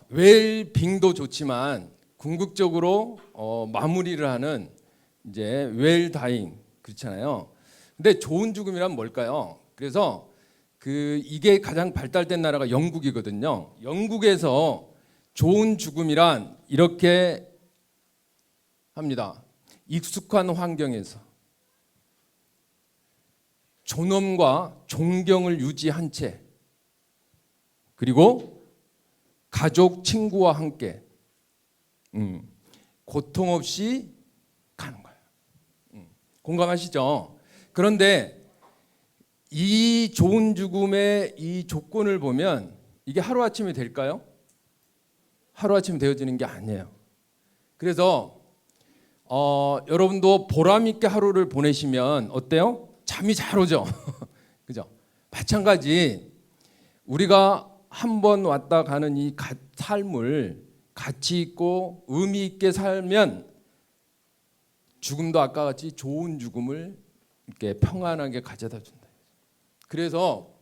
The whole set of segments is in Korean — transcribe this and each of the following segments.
웰빙도 좋지만 궁극적으로 마무리를 하는 이제 웰다잉 그렇잖아요. 근데 좋은 죽음이란 뭘까요? 그래서 이게 가장 발달된 나라가 영국이거든요. 영국에서 좋은 죽음이란 이렇게 합니다. 익숙한 환경에서 존엄과 존경을 유지한 채 그리고 가족, 친구와 함께 고통 없이 가는 거예요. 공감하시죠? 그런데 이 좋은 죽음의 이 조건을 보면 이게 하루아침에 될까요? 하루아침에 되어지는 게 아니에요. 그래서 여러분도 보람 있게 하루를 보내시면 어때요? 잠이 잘 오죠. 그죠? 마찬가지 우리가 한 번 왔다 가는 이 삶을 가치 있고 의미 있게 살면 죽음도 아까 같이 좋은 죽음을 이렇게 평안하게 가져다 준다. 그래서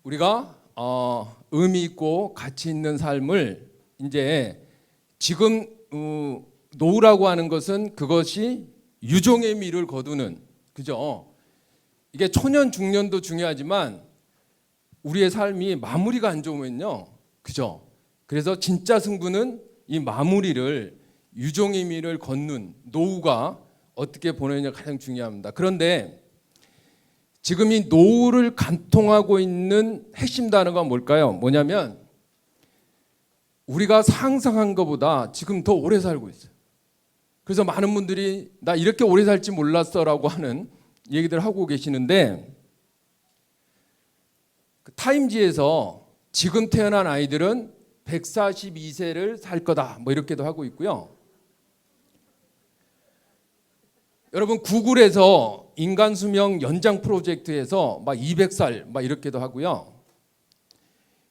우리가 의미 있고 가치 있는 삶을 이제 지금 노후라고 하는 것은 그것이 유종의 미를 거두는 그죠? 이게 초년 중년도 중요하지만 우리의 삶이 마무리가 안 좋으면요, 그죠? 그래서 진짜 승부는 이 마무리를 유종의 미를 걷는 노후가 어떻게 보내느냐 가장 중요합니다. 그런데 지금 이 노후를 관통하고 있는 핵심 단어가 뭘까요? 뭐냐면 우리가 상상한 것보다 지금 더 오래 살고 있어요. 그래서 많은 분들이 나 이렇게 오래 살지 몰랐어라고 하는 얘기들 하고 계시는데 타임지에서 지금 태어난 아이들은 142세를 살 거다 뭐 이렇게도 하고 있고요. 여러분 구글에서 인간 수명 연장 프로젝트에서 막 200살 막 이렇게도 하고요.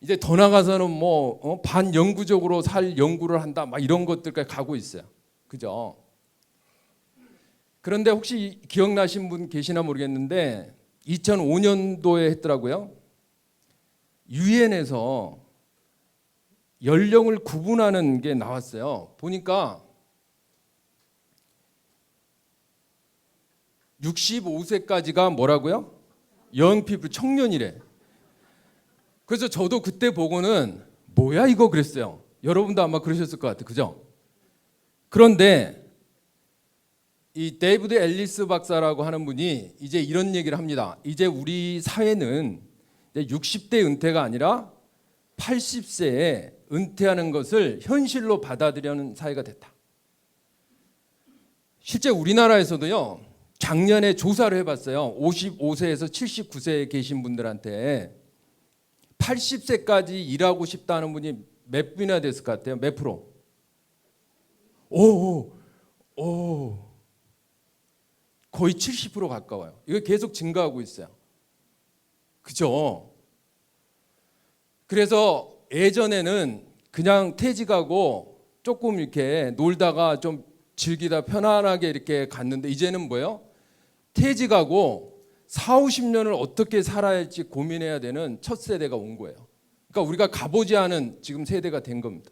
이제 더 나가서는 뭐 반영구적으로 살 연구를 한다 막 이런 것들까지 가고 있어요. 그죠? 그런데 혹시 기억나신 분 계시나 모르겠는데 2005년도에 했더라고요. 유엔에서 연령을 구분하는 게 나왔어요. 보니까 65세까지가 뭐라고요? young people, 청년이래. 그래서 저도 그때 보고는 뭐야 이거 그랬어요. 여러분도 아마 그러셨을 것 같아요. 그죠? 그런데 이 데이비드 앨리스 박사라고 하는 분이 이제 이런 얘기를 합니다. 이제 우리 사회는 60대 은퇴가 아니라 80세에 은퇴하는 것을 현실로 받아들이는 사회가 됐다. 실제 우리나라에서도요. 작년에 조사를 해봤어요. 55세에서 79세에 계신 분들한테 80세까지 일하고 싶다는 분이 몇 분이나 됐을 것 같아요? 몇 프로? 거의 70% 가까워요. 이거 계속 증가하고 있어요. 그죠? 그래서 예전에는 그냥 퇴직하고 조금 이렇게 놀다가 좀 즐기다 편안하게 이렇게 갔는데 이제는 뭐예요? 퇴직하고 40-50년을 어떻게 살아야 할지 고민해야 되는 첫 세대가 온 거예요. 그러니까 우리가 가보지 않은 지금 세대가 된 겁니다.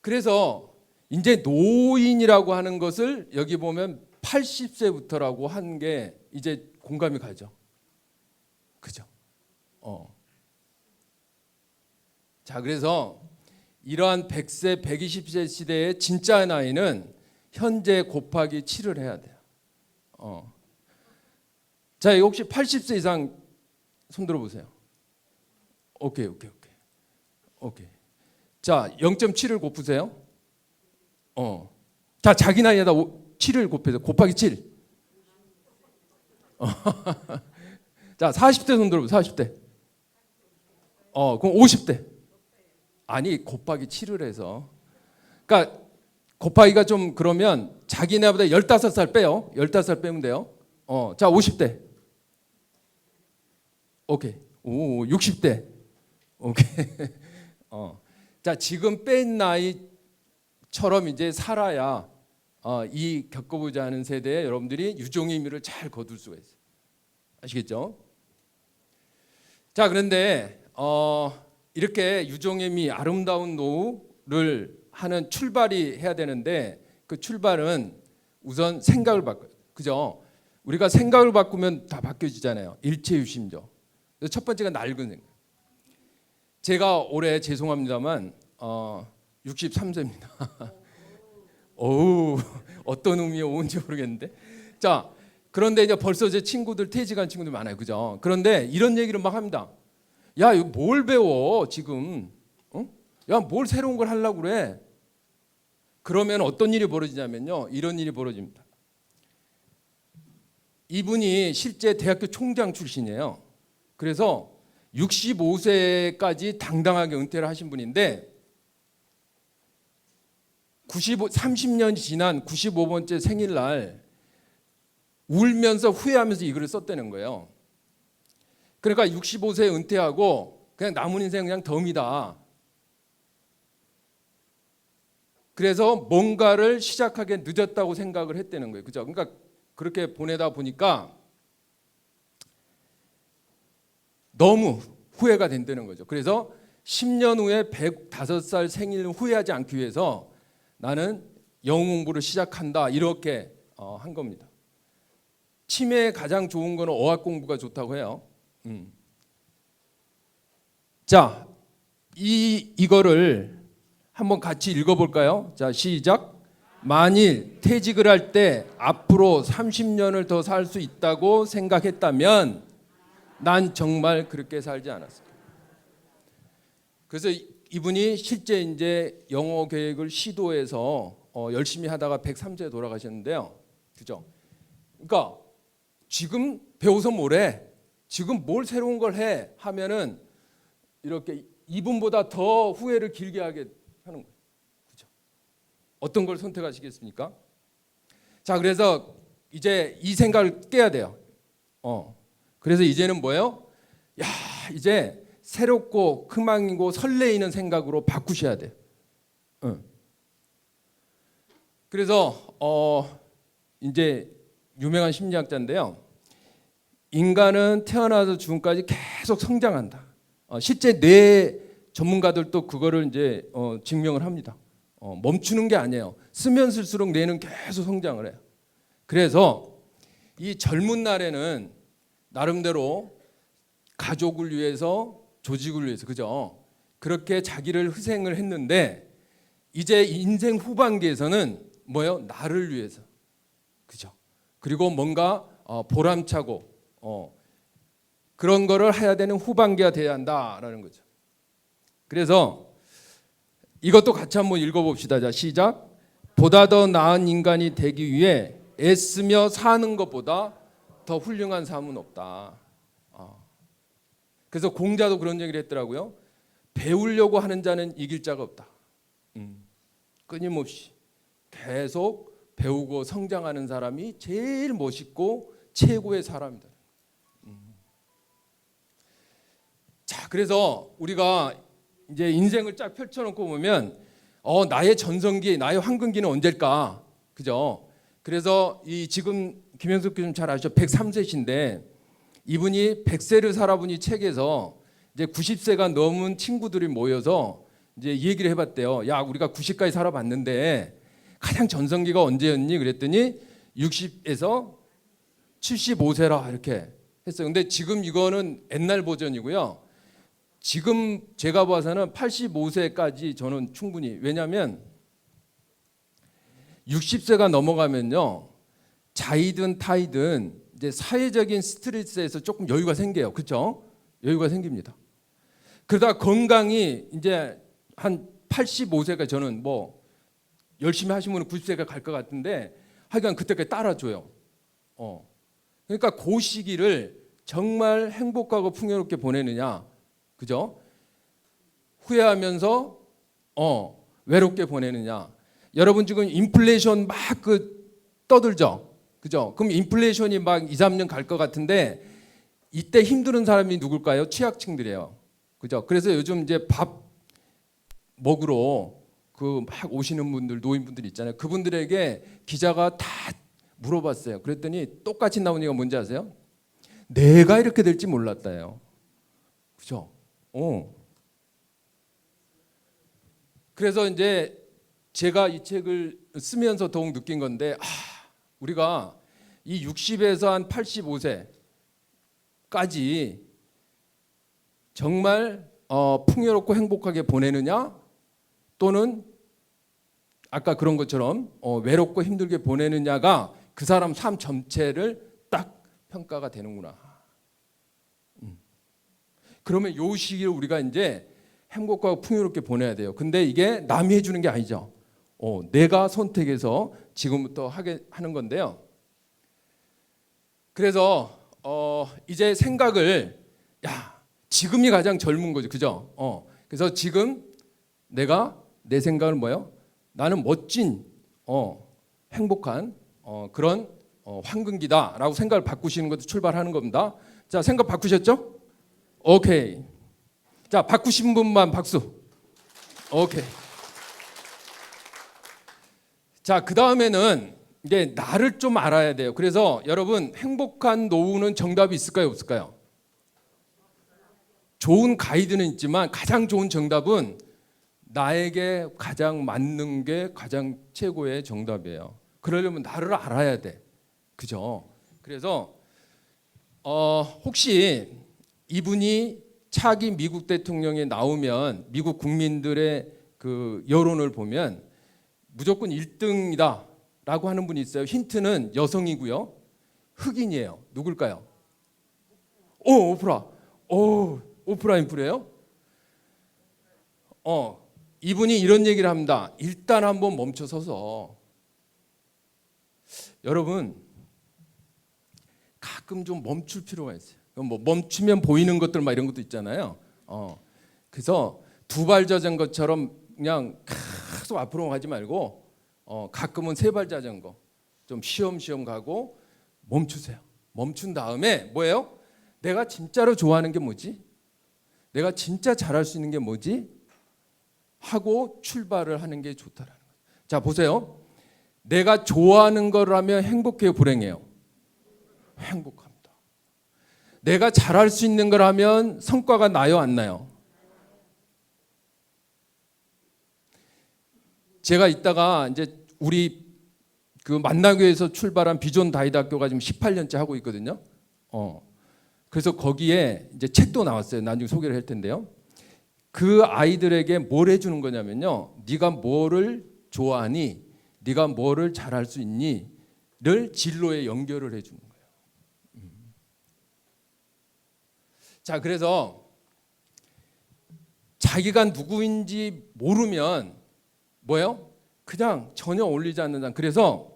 그래서 이제 노인이라고 하는 것을 여기 보면 80세부터라고 한 게 이제 공감이 가죠. 그죠? 자, 그래서 이러한 100세, 120세 시대의 진짜 나이는 현재 곱하기 7을 해야 돼요. 자, 혹시 80세 이상 손 들어보세요. 오케이. 자, 0.7을 곱으세요. 자, 자기 나이에다 7을 곱해서 곱하기 7. 자, 40대 손 들어보세요. 40대. 그럼 50대. 아니, 곱하기 7을 해서. 그러니까 곱하기가 좀 그러면 자기 나이보다 15살 빼요. 15살 빼면 돼요. 자, 50대. 오케이. 60대. 오케이. 자, 지금 뺀 나이처럼 이제 살아야 이 겪어보지 않은 세대에 여러분들이 유종의 의미를 잘 거둘 수가 있어요. 아시겠죠? 자, 그런데 이렇게 유종임이 아름다운 노후를 하는 출발이 해야 되는데 그 출발은 우선 생각을 바꿔요. 그죠? 우리가 생각을 바꾸면 다 바뀌어지잖아요. 일체유심죠. 첫 번째가 낡은 생각. 제가 올해 죄송합니다만 63세입니다. 어우, 어떤 의미에 온지 모르겠는데. 자, 그런데 이제 벌써 제 친구들 퇴직한 친구들 많아요. 그죠? 그런데 이런 얘기를 막 합니다. 야, 이거 뭘 배워 지금? 어? 야, 뭘 새로운 걸 하려고 그래? 그러면 어떤 일이 벌어지냐면요. 이런 일이 벌어집니다. 이분이 실제 대학교 총장 출신이에요. 그래서 65세까지 당당하게 은퇴를 하신 분인데 30년이 지난 95번째 생일날 울면서 후회하면서 이 글을 썼다는 거예요. 그러니까 65세에 은퇴하고 그냥 남은 인생 그냥 덤이다. 그래서 뭔가를 시작하기에 늦었다고 생각을 했다는 거예요. 그죠? 그러니까 그렇게 보내다 보니까 너무 후회가 된다는 거죠. 그래서 10년 후에 105살 생일을 후회하지 않기 위해서 나는 영어 공부를 시작한다. 이렇게 한 겁니다. 치매에 가장 좋은 거는 어학 공부가 좋다고 해요. 자, 이거를 한번 같이 읽어볼까요? 자, 시작. 만일 퇴직을 할 때 앞으로 30년을 더 살 수 있다고 생각했다면 난 정말 그렇게 살지 않았어. 그래서 이분이 실제 이제 영어 계획을 시도해서 열심히 하다가 103세에 돌아가셨는데요. 그죠? 그러니까 지금 배워서 뭐래? 지금 뭘 새로운 걸 해? 하면은 이렇게 이분보다 더 후회를 길게 하게 하는 거예요. 그죠? 어떤 걸 선택하시겠습니까? 자, 그래서 이제 이 생각을 깨야 돼요. 그래서 이제는 뭐예요? 야, 이제 새롭고 희망이고 설레이는 생각으로 바꾸셔야 돼요. 그래서 이제 유명한 심리학자인데요. 인간은 태어나서 죽음까지 계속 성장한다. 실제 뇌 전문가들도 그거를 이제 증명을 합니다. 멈추는 게 아니에요. 쓰면 쓸수록 뇌는 계속 성장을 해요. 그래서 이 젊은 날에는 나름대로 가족을 위해서 조직을 위해서 그죠? 그렇게 자기를 희생을 했는데 이제 인생 후반기에서는 뭐예요? 나를 위해서 그죠? 그리고 뭔가 보람차고 그런 거를 해야 되는 후반기가 돼야 한다라는 거죠. 그래서 이것도 같이 한번 읽어봅시다. 자, 시작. 보다 더 나은 인간이 되기 위해 애쓰며 사는 것보다 더 훌륭한 삶은 없다. 그래서 공자도 그런 얘기를 했더라고요. 배우려고 하는 자는 이길 자가 없다. 끊임없이 계속 배우고 성장하는 사람이 제일 멋있고 최고의 사람이다. 자, 그래서 우리가 이제 인생을 쫙 펼쳐놓고 보면 나의 전성기, 나의 황금기는 언제일까? 그죠? 그래서 이 지금 김영석 교수님 잘 아시죠? 103세신데 이분이 100세를 살아보니 책에서 이제 90세가 넘은 친구들이 모여서 이제 이 얘기를 해봤대요. 야, 우리가 90까지 살아봤는데 가장 전성기가 언제였니? 그랬더니 60에서 75세라 이렇게 했어요. 근데 지금 이거는 옛날 버전이고요. 지금 제가 봐서는 85세까지 저는 충분히, 왜냐하면 60세가 넘어가면요, 자이든 타이든 이제 사회적인 스트레스에서 조금 여유가 생겨요. 그렇죠? 여유가 생깁니다. 그러다 건강이 이제 한 85세가 저는 뭐 열심히 하시면 90세가 갈 것 같은데 하여간 그때까지 따라줘요. 그러니까 그 시기를 정말 행복하고 풍요롭게 보내느냐, 그죠? 후회하면서 외롭게 보내느냐. 여러분 지금 인플레이션 막 떠들죠, 그죠? 그럼 인플레이션이 막 2, 3년 갈 것 같은데 이때 힘드는 사람이 누굴까요? 취약층들이에요, 그죠? 그래서 요즘 이제 밥 먹으러 그 막 오시는 분들, 노인분들 있잖아요. 그분들에게 기자가 다 물어봤어요. 그랬더니 똑같이 나온 얘기가 뭔지 아세요? 내가 이렇게 될지 몰랐다요. 그죠? 그래서 이제 제가 이 책을 쓰면서 더욱 느낀 건데, 우리가 이 60에서 한 85세까지 정말 풍요롭고 행복하게 보내느냐, 또는 아까 그런 것처럼 외롭고 힘들게 보내느냐가 그 사람 삶 전체를 딱 평가가 되는구나. 그러면 요 시기를 우리가 이제 행복하고 풍요롭게 보내야 돼요. 근데 이게 남이 해주는 게 아니죠. 내가 선택해서 지금부터 하는 건데요. 그래서 이제 생각을, 지금이 가장 젊은 거죠, 그죠? 그래서 지금 내가 내 생각을 뭐예요? 나는 멋진 행복한 그런 황금기다라고 생각을 바꾸시는 것도 출발하는 겁니다. 자, 생각 바꾸셨죠? 오케이. 자, 바꾸신 분만 박수. 오케이. 자, 그 다음에는 이제 나를 좀 알아야 돼요. 그래서 여러분, 행복한 노후는 정답이 있을까요, 없을까요? 좋은 가이드는 있지만 가장 좋은 정답은 나에게 가장 맞는 게 가장 최고의 정답이에요. 그러려면 나를 알아야 돼. 그죠? 그래서 혹시 이분이 차기 미국 대통령에 나오면 미국 국민들의 그 여론을 보면 무조건 1등이다라고 하는 분이 있어요. 힌트는 여성이고요. 흑인이에요. 누굴까요? 오프라. 오프라 윈프리예요? 이분이 이런 얘기를 합니다. 일단 한번 멈춰서서, 여러분 가끔 좀 멈출 필요가 있어요. 뭐 멈추면 보이는 것들 막 이런 것도 있잖아요. 그래서 두발 자전거처럼 그냥 계속 앞으로 가지 말고 가끔은 세발 자전거 좀 쉬엄쉬엄 가고 멈추세요. 멈춘 다음에 뭐예요? 내가 진짜로 좋아하는 게 뭐지? 내가 진짜 잘할 수 있는 게 뭐지? 하고 출발을 하는 게 좋다라는 거예요. 자, 보세요. 내가 좋아하는 걸 하면 행복해요, 불행해요? 행복합니다. 내가 잘할 수 있는 걸 하면 성과가 나요, 안 나요? 제가 이따가 이제 우리 그 만나교에서 출발한 비전 다이드 학교가 지금 18년째 하고 있거든요. 그래서 거기에 이제 책도 나왔어요. 나중에 소개를 할 텐데요. 그 아이들에게 뭘 해주는 거냐면요. 네가 뭐를 좋아하니, 네가 뭐를 잘할 수 있니?를 진로에 연결을 해주는 거예요. 자, 그래서 자기가 누구인지 모르면 뭐예요? 그냥 전혀 어울리지 않는. 그래서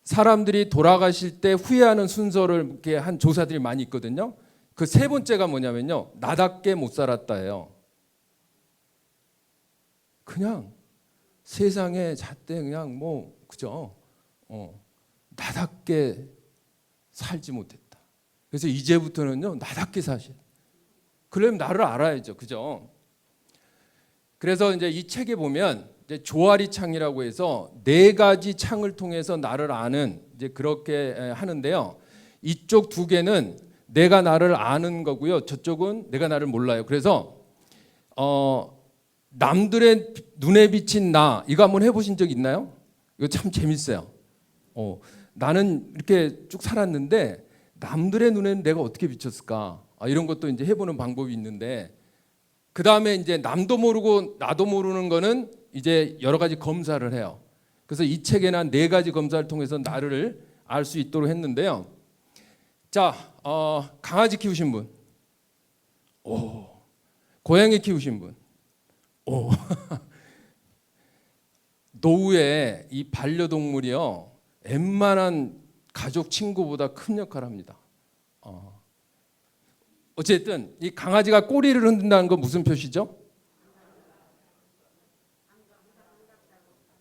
사람들이 돌아가실 때 후회하는 순서를 이렇게 한 조사들이 많이 있거든요. 그 세 번째가 뭐냐면요, 나답게 못 살았다예요. 그냥 세상에 잣대 그냥 뭐 그죠? 나답게 살지 못했다. 그래서 이제부터는요, 나답게 사실. 그러려면 나를 알아야죠, 그죠? 그래서 이제 이 책에 보면 이제 조아리 창이라고 해서 4가지 창을 통해서 나를 아는 이제 그렇게 하는데요. 이쪽 2개는 내가 나를 아는 거고요. 저쪽은 내가 나를 몰라요. 그래서 남들의 눈에 비친 나, 이거 한번 해보신 적 있나요? 이거 참 재밌어요. 나는 이렇게 쭉 살았는데 남들의 눈에는 내가 어떻게 비쳤을까? 이런 것도 이제 해보는 방법이 있는데, 그 다음에 이제 남도 모르고 나도 모르는 거는 이제 여러 가지 검사를 해요. 그래서 이 책에는 한 4가지 검사를 통해서 나를 알 수 있도록 했는데요. 자, 강아지 키우신 분, 고양이 키우신 분, 노후에 이 반려동물이요, 웬만한 가족 친구보다 큰 역할을 합니다. 어쨌든 이 강아지가 꼬리를 흔든다는 건 무슨 표시죠?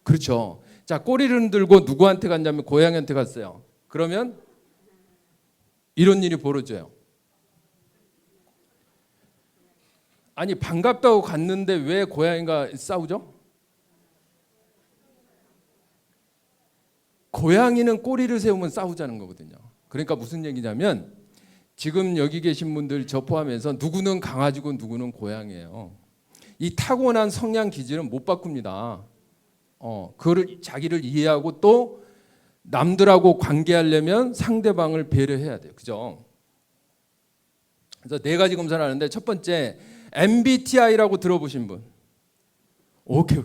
그렇죠. 자, 꼬리를 흔들고 누구한테 갔냐면 고양이한테 갔어요. 그러면 이런 일이 벌어져요. 아니, 반갑다고 갔는데 왜 고양이가 싸우죠? 고양이는 꼬리를 세우면 싸우자는 거거든요. 그러니까 무슨 얘기냐면, 지금 여기 계신 분들 저 포함해서 누구는 강아지고 누구는 고양이에요. 이 타고난 성향 기질은 못 바꿉니다. 그거를 자기를 이해하고 또 남들하고 관계하려면 상대방을 배려해야 돼요. 그죠? 그래서 네 가지 검사를 하는데 첫 번째 MBTI라고 들어보신 분. 오케이.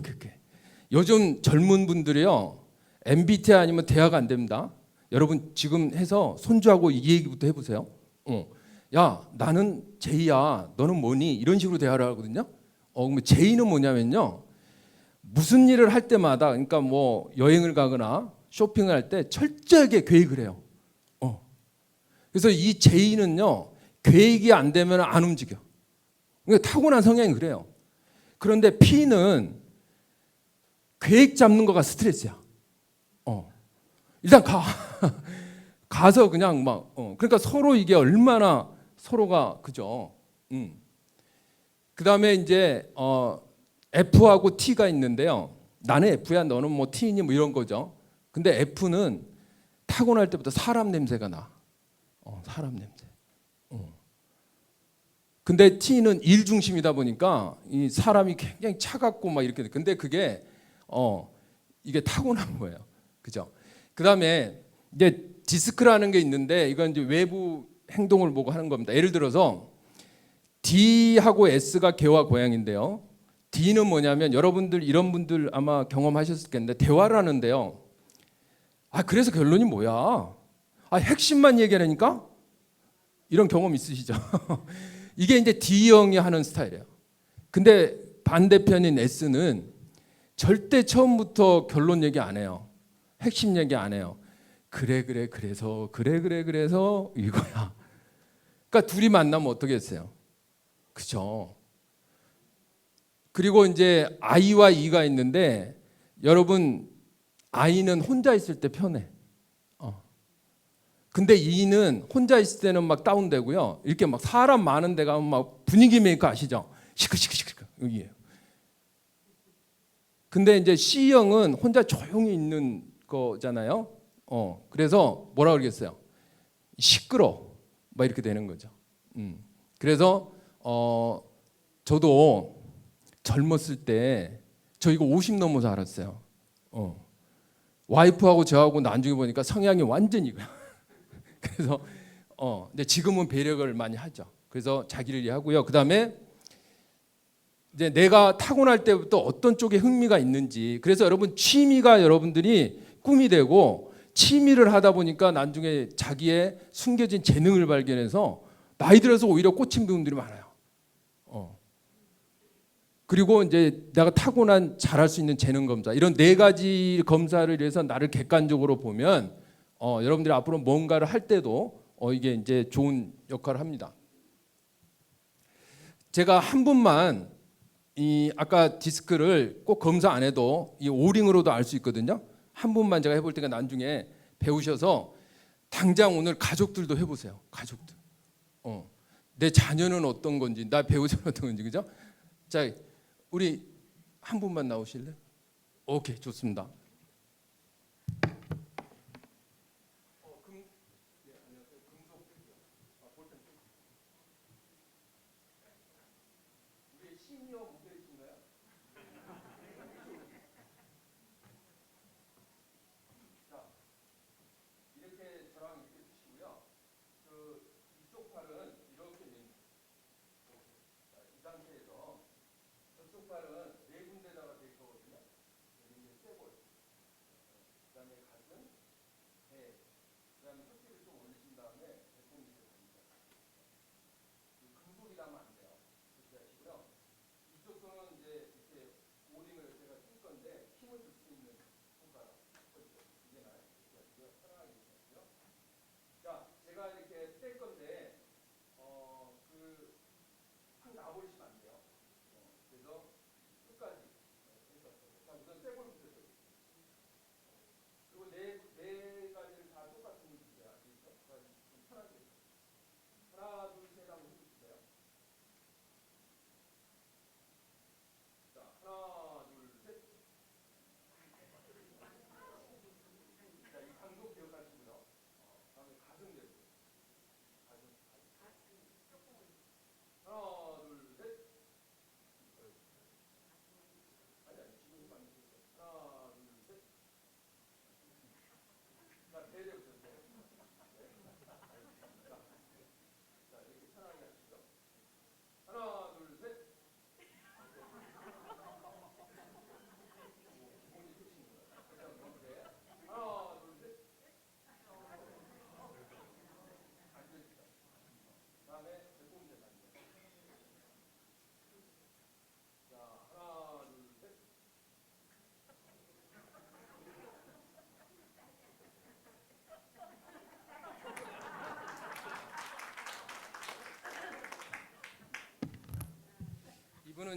요즘 젊은 분들이요. MBTI 아니면 대화가 안 됩니다. 여러분 지금 해서 손주하고 이 얘기부터 해보세요. 야, 나는 제이야. 너는 뭐니? 이런 식으로 대화를 하거든요. 그럼 제이는 뭐냐면요. 무슨 일을 할 때마다, 그러니까 뭐 여행을 가거나 쇼핑을 할 때 철저하게 계획을 해요. 그래서 이 제이는요. 계획이 안 되면 안 움직여. 그러니까 타고난 성향이 그래요. 그런데 P는 계획 잡는 거가 스트레스야. 일단 가서 그냥 막 그러니까 서로 이게 얼마나 서로가 그죠. 그다음에 이제 F하고 T가 있는데요. 나는 F야, 너는 뭐 T니 뭐 이런 거죠. 근데 F는 타고날 때부터 사람 냄새가 나. 사람 냄새. 근데 T는 일 중심이다 보니까 이 사람이 굉장히 차갑고 막 이렇게. 근데 그게 이게 타고난 거예요. 그죠? 그다음에 이제 디스크라는 게 있는데 이건 이제 외부 행동을 보고 하는 겁니다. 예를 들어서 D하고 S가 개와 고양인데요. D는 뭐냐면 여러분들 이런 분들 아마 경험하셨을 텐데 대화를 하는데요. 그래서 결론이 뭐야? 핵심만 얘기하니까 이런 경험 있으시죠? 이게 이제 D형이 하는 스타일이에요. 근데 반대편인 S는 절대 처음부터 결론 얘기 안 해요. 핵심 얘기 안 해요. 그래서 이거야. 그러니까 둘이 만나면 어떻게 했어요? 그죠? 그리고 이제 I와 E가 있는데 여러분 I는 혼자 있을 때 편해. 근데 E는 혼자 있을 때는 막 다운되고요. 이렇게 막 사람 많은 데 가면 막 분위기 메이커 아시죠? 시끌 여기에요. 근데 이제 C형은 혼자 조용히 있는 거잖아요. 그래서 뭐라 그러겠어요? 시끄러. 막 이렇게 되는 거죠. 그래서 저도 젊었을 때 저 이거 50 넘어서 알았어요. 와이프하고 저하고 나중에 보니까 성향이 완전히 이거야. 그래서 근데 지금은 배려를 많이 하죠. 그래서 자기를 이해하고요. 그다음에 이제 내가 타고날 때부터 어떤 쪽에 흥미가 있는지. 그래서 여러분 취미가 여러분들이 꿈이 되고 취미를 하다 보니까 나중에 자기의 숨겨진 재능을 발견해서 나이 들어서 오히려 꽂힌 분들이 많아요. 그리고 이제 내가 타고난 잘할 수 있는 재능 검사 이런 네 가지 검사를 위해서 나를 객관적으로 보면 여러분들이 앞으로 뭔가를 할 때도 이게 이제 좋은 역할을 합니다. 제가 한 분만 이 아까 디스크를 꼭 검사 안 해도 이 오링으로도 알 수 있거든요. 한 분만 제가 해볼 테니까 나중에 배우셔서 당장 오늘 가족들도 해보세요. 가족들. 내 자녀는 어떤 건지, 나 배우자는 어떤 건지, 그죠? 자, 우리 한 분만 나오실래요? 오케이, 좋습니다. 이렇게 저랑 이렇게 드시고요. 이쪽 팔은 이렇게 이 상태에서 저쪽 팔은 네 군데다가 될 거거든요. 이제 세 볼.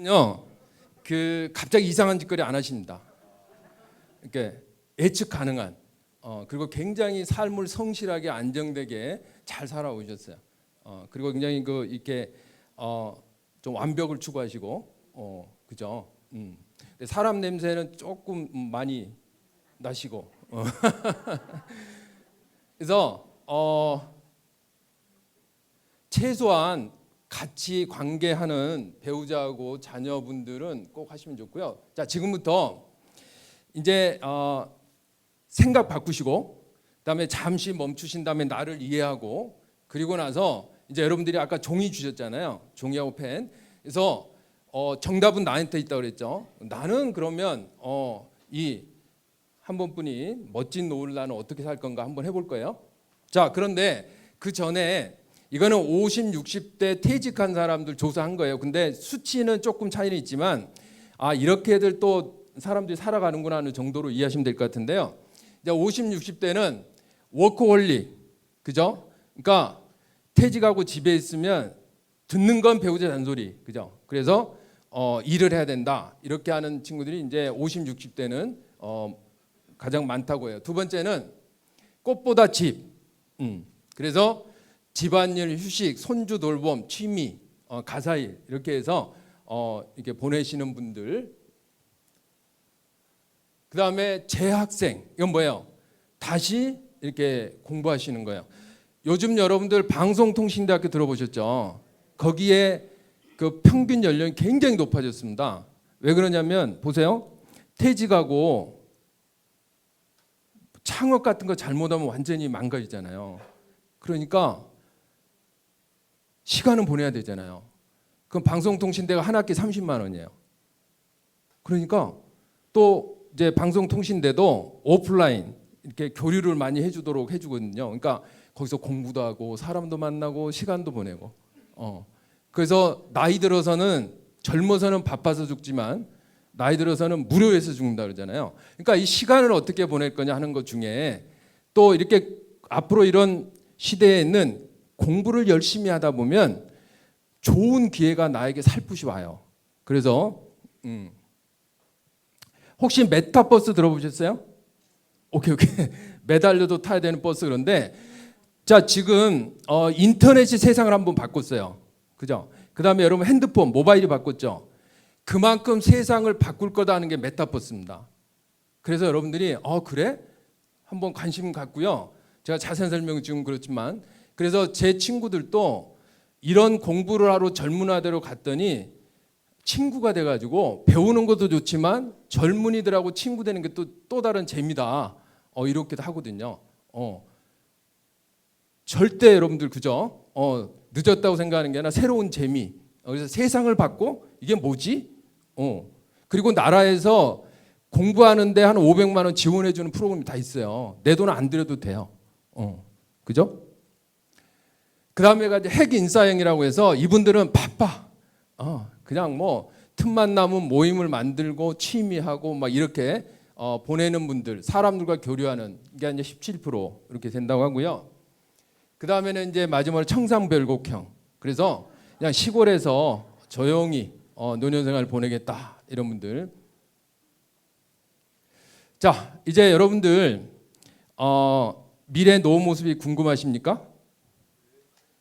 요, 그 갑자기 이상한 짓거리 안 하십니다. 이렇게 예측 가능한, 그리고 굉장히 삶을 성실하게 안정되게 잘 살아오셨어요. 그리고 굉장히 그 이렇게 좀 완벽을 추구하시고, 그죠? 근데 사람 냄새는 조금 많이 나시고, 그래서 최소한 같이 관계하는 배우자하고 자녀분들은 꼭 하시면 좋고요. 자, 지금부터 이제 생각 바꾸시고, 그다음에 잠시 멈추신 다음에 나를 이해하고, 그리고 나서 이제 여러분들이 아까 종이 주셨잖아요. 종이하고 펜. 그래서 정답은 나한테 있다고 그랬죠. 나는 그러면 이 한 번뿐인 멋진 노후를 나는 어떻게 살 건가 한번 해볼 거예요. 자, 그런데 그 전에 이거는 50, 60대 퇴직한 사람들 조사한 거예요. 근데 수치는 조금 차이는 있지만 이렇게들 또 사람들이 살아가는구나 하는 정도로 이해하시면 될 것 같은데요. 이제 50, 60대는 워커홀릭, 그죠? 그러니까 퇴직하고 집에 있으면 듣는 건 배우자 잔소리, 그죠? 그래서 일을 해야 된다 이렇게 하는 친구들이 이제 50, 60대는 가장 많다고 해요. 두 번째는 꽃보다 집. 그래서 집안일, 휴식, 손주 돌봄, 취미, 가사일 이렇게 해서 이렇게 보내시는 분들. 그 다음에 재학생, 이건 뭐예요? 다시 이렇게 공부하시는 거예요. 요즘 여러분들 방송통신대학교 들어보셨죠? 거기에 그 평균 연령이 굉장히 높아졌습니다. 왜 그러냐면 보세요. 퇴직하고 창업 같은 거 잘못하면 완전히 망가지잖아요. 그러니까 시간은 보내야 되잖아요. 그럼 방송통신대가 한 학기 30만 원이에요. 그러니까 또 이제 방송통신대도 오프라인 이렇게 교류를 많이 해주도록 해주거든요. 그러니까 거기서 공부도 하고 사람도 만나고 시간도 보내고. 그래서 나이 들어서는 젊어서는 바빠서 죽지만 나이 들어서는 무료해서 죽는다 그러잖아요. 그러니까 이 시간을 어떻게 보낼 거냐 하는 것 중에 또 이렇게 앞으로 이런 시대에는 공부를 열심히 하다 보면 좋은 기회가 나에게 살풋이 와요. 그래서 혹시 메타버스 들어보셨어요? 오케이. 매달려도 타야 되는 버스. 그런데 자, 지금 인터넷이 세상을 한번 바꿨어요. 그죠? 그다음에 여러분 핸드폰, 모바일이 바꿨죠. 그만큼 세상을 바꿀 거다 하는 게 메타버스입니다. 그래서 여러분들이 그래? 한번 관심 갖고요. 제가 자세한 설명은 지금 그렇지만 그래서 제 친구들도 이런 공부를 하러 젊은아대로 갔더니 친구가 돼가지고 배우는 것도 좋지만 젊은이들하고 친구 되는 게 또 다른 재미다. 이렇게도 하거든요. 절대 여러분들 그죠? 늦었다고 생각하는 게 아니라 새로운 재미. 그래서 세상을 받고 이게 뭐지? 그리고 나라에서 공부하는데 한 500만 원 지원해 주는 프로그램이 다 있어요. 내 돈 안 들여도 돼요. 그죠? 그다음에가 이제 핵 인싸형이라고 해서 이분들은 바빠. 그냥 뭐 틈만 나면 모임을 만들고 취미하고 막 이렇게 보내는 분들, 사람들과 교류하는 게 이제 17% 이렇게 된다고 하고요. 그다음에는 이제 마지막으로 청상별곡형. 그래서 그냥 시골에서 조용히 노년생활 보내겠다 이런 분들. 자, 이제 여러분들 미래 노후 모습이 궁금하십니까?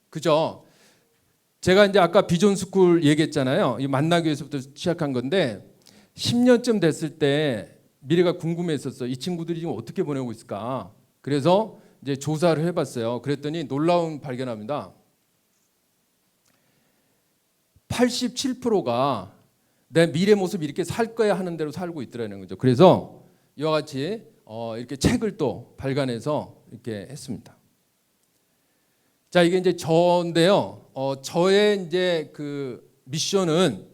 그죠? 제가 이제 아까 비전 스쿨 얘기했잖아요. 이 만나기 위해서부터 시작한 건데 10년쯤 됐을 때 미래가 궁금했었어요. 이 친구들이 지금 어떻게 보내고 있을까? 그래서 이제 조사를 해봤어요. 그랬더니 놀라운 발견합니다. 87%가 내 미래 모습 이렇게 살 거야 하는 대로 살고 있더라는 거죠. 그래서 이와 같이 이렇게 책을 또 발간해서 이렇게 했습니다. 자, 이게 이제 저인데요. 저의 이제 그 미션은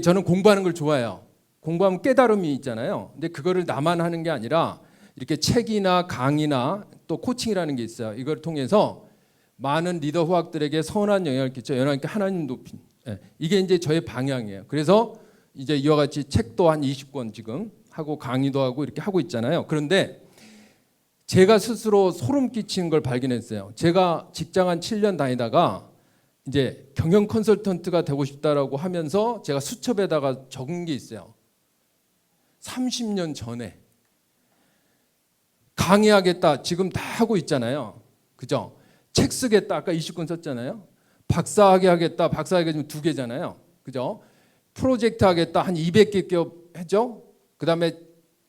저는 공부하는 걸 좋아해요. 공부하면 깨달음이 있잖아요. 근데 그거를 나만 하는 게 아니라 이렇게 책이나 강의나 또 코칭이라는 게 있어요. 이걸 통해서 많은 리더 후학들에게 선한 영향을 끼쳐 여러분께 하나님 높인 이게 이제 저의 방향이에요. 그래서 이제 이와 같이 책도 한 20권 지금 하고 강의도 하고 이렇게 하고 있잖아요. 그런데 제가 스스로 소름 끼치는 걸 발견했어요. 제가 직장 한 7년 다니다가 이제 경영 컨설턴트가 되고 싶다라고 하면서 제가 수첩에다가 적은 게 있어요. 30년 전에 강의하겠다. 지금 다 하고 있잖아요. 그죠? 책 쓰겠다. 아까 20권 썼잖아요. 박사학위 하겠다. 박사학위 지금 2개잖아요. 그죠? 프로젝트 하겠다. 한 200개 기업 했죠? 그다음에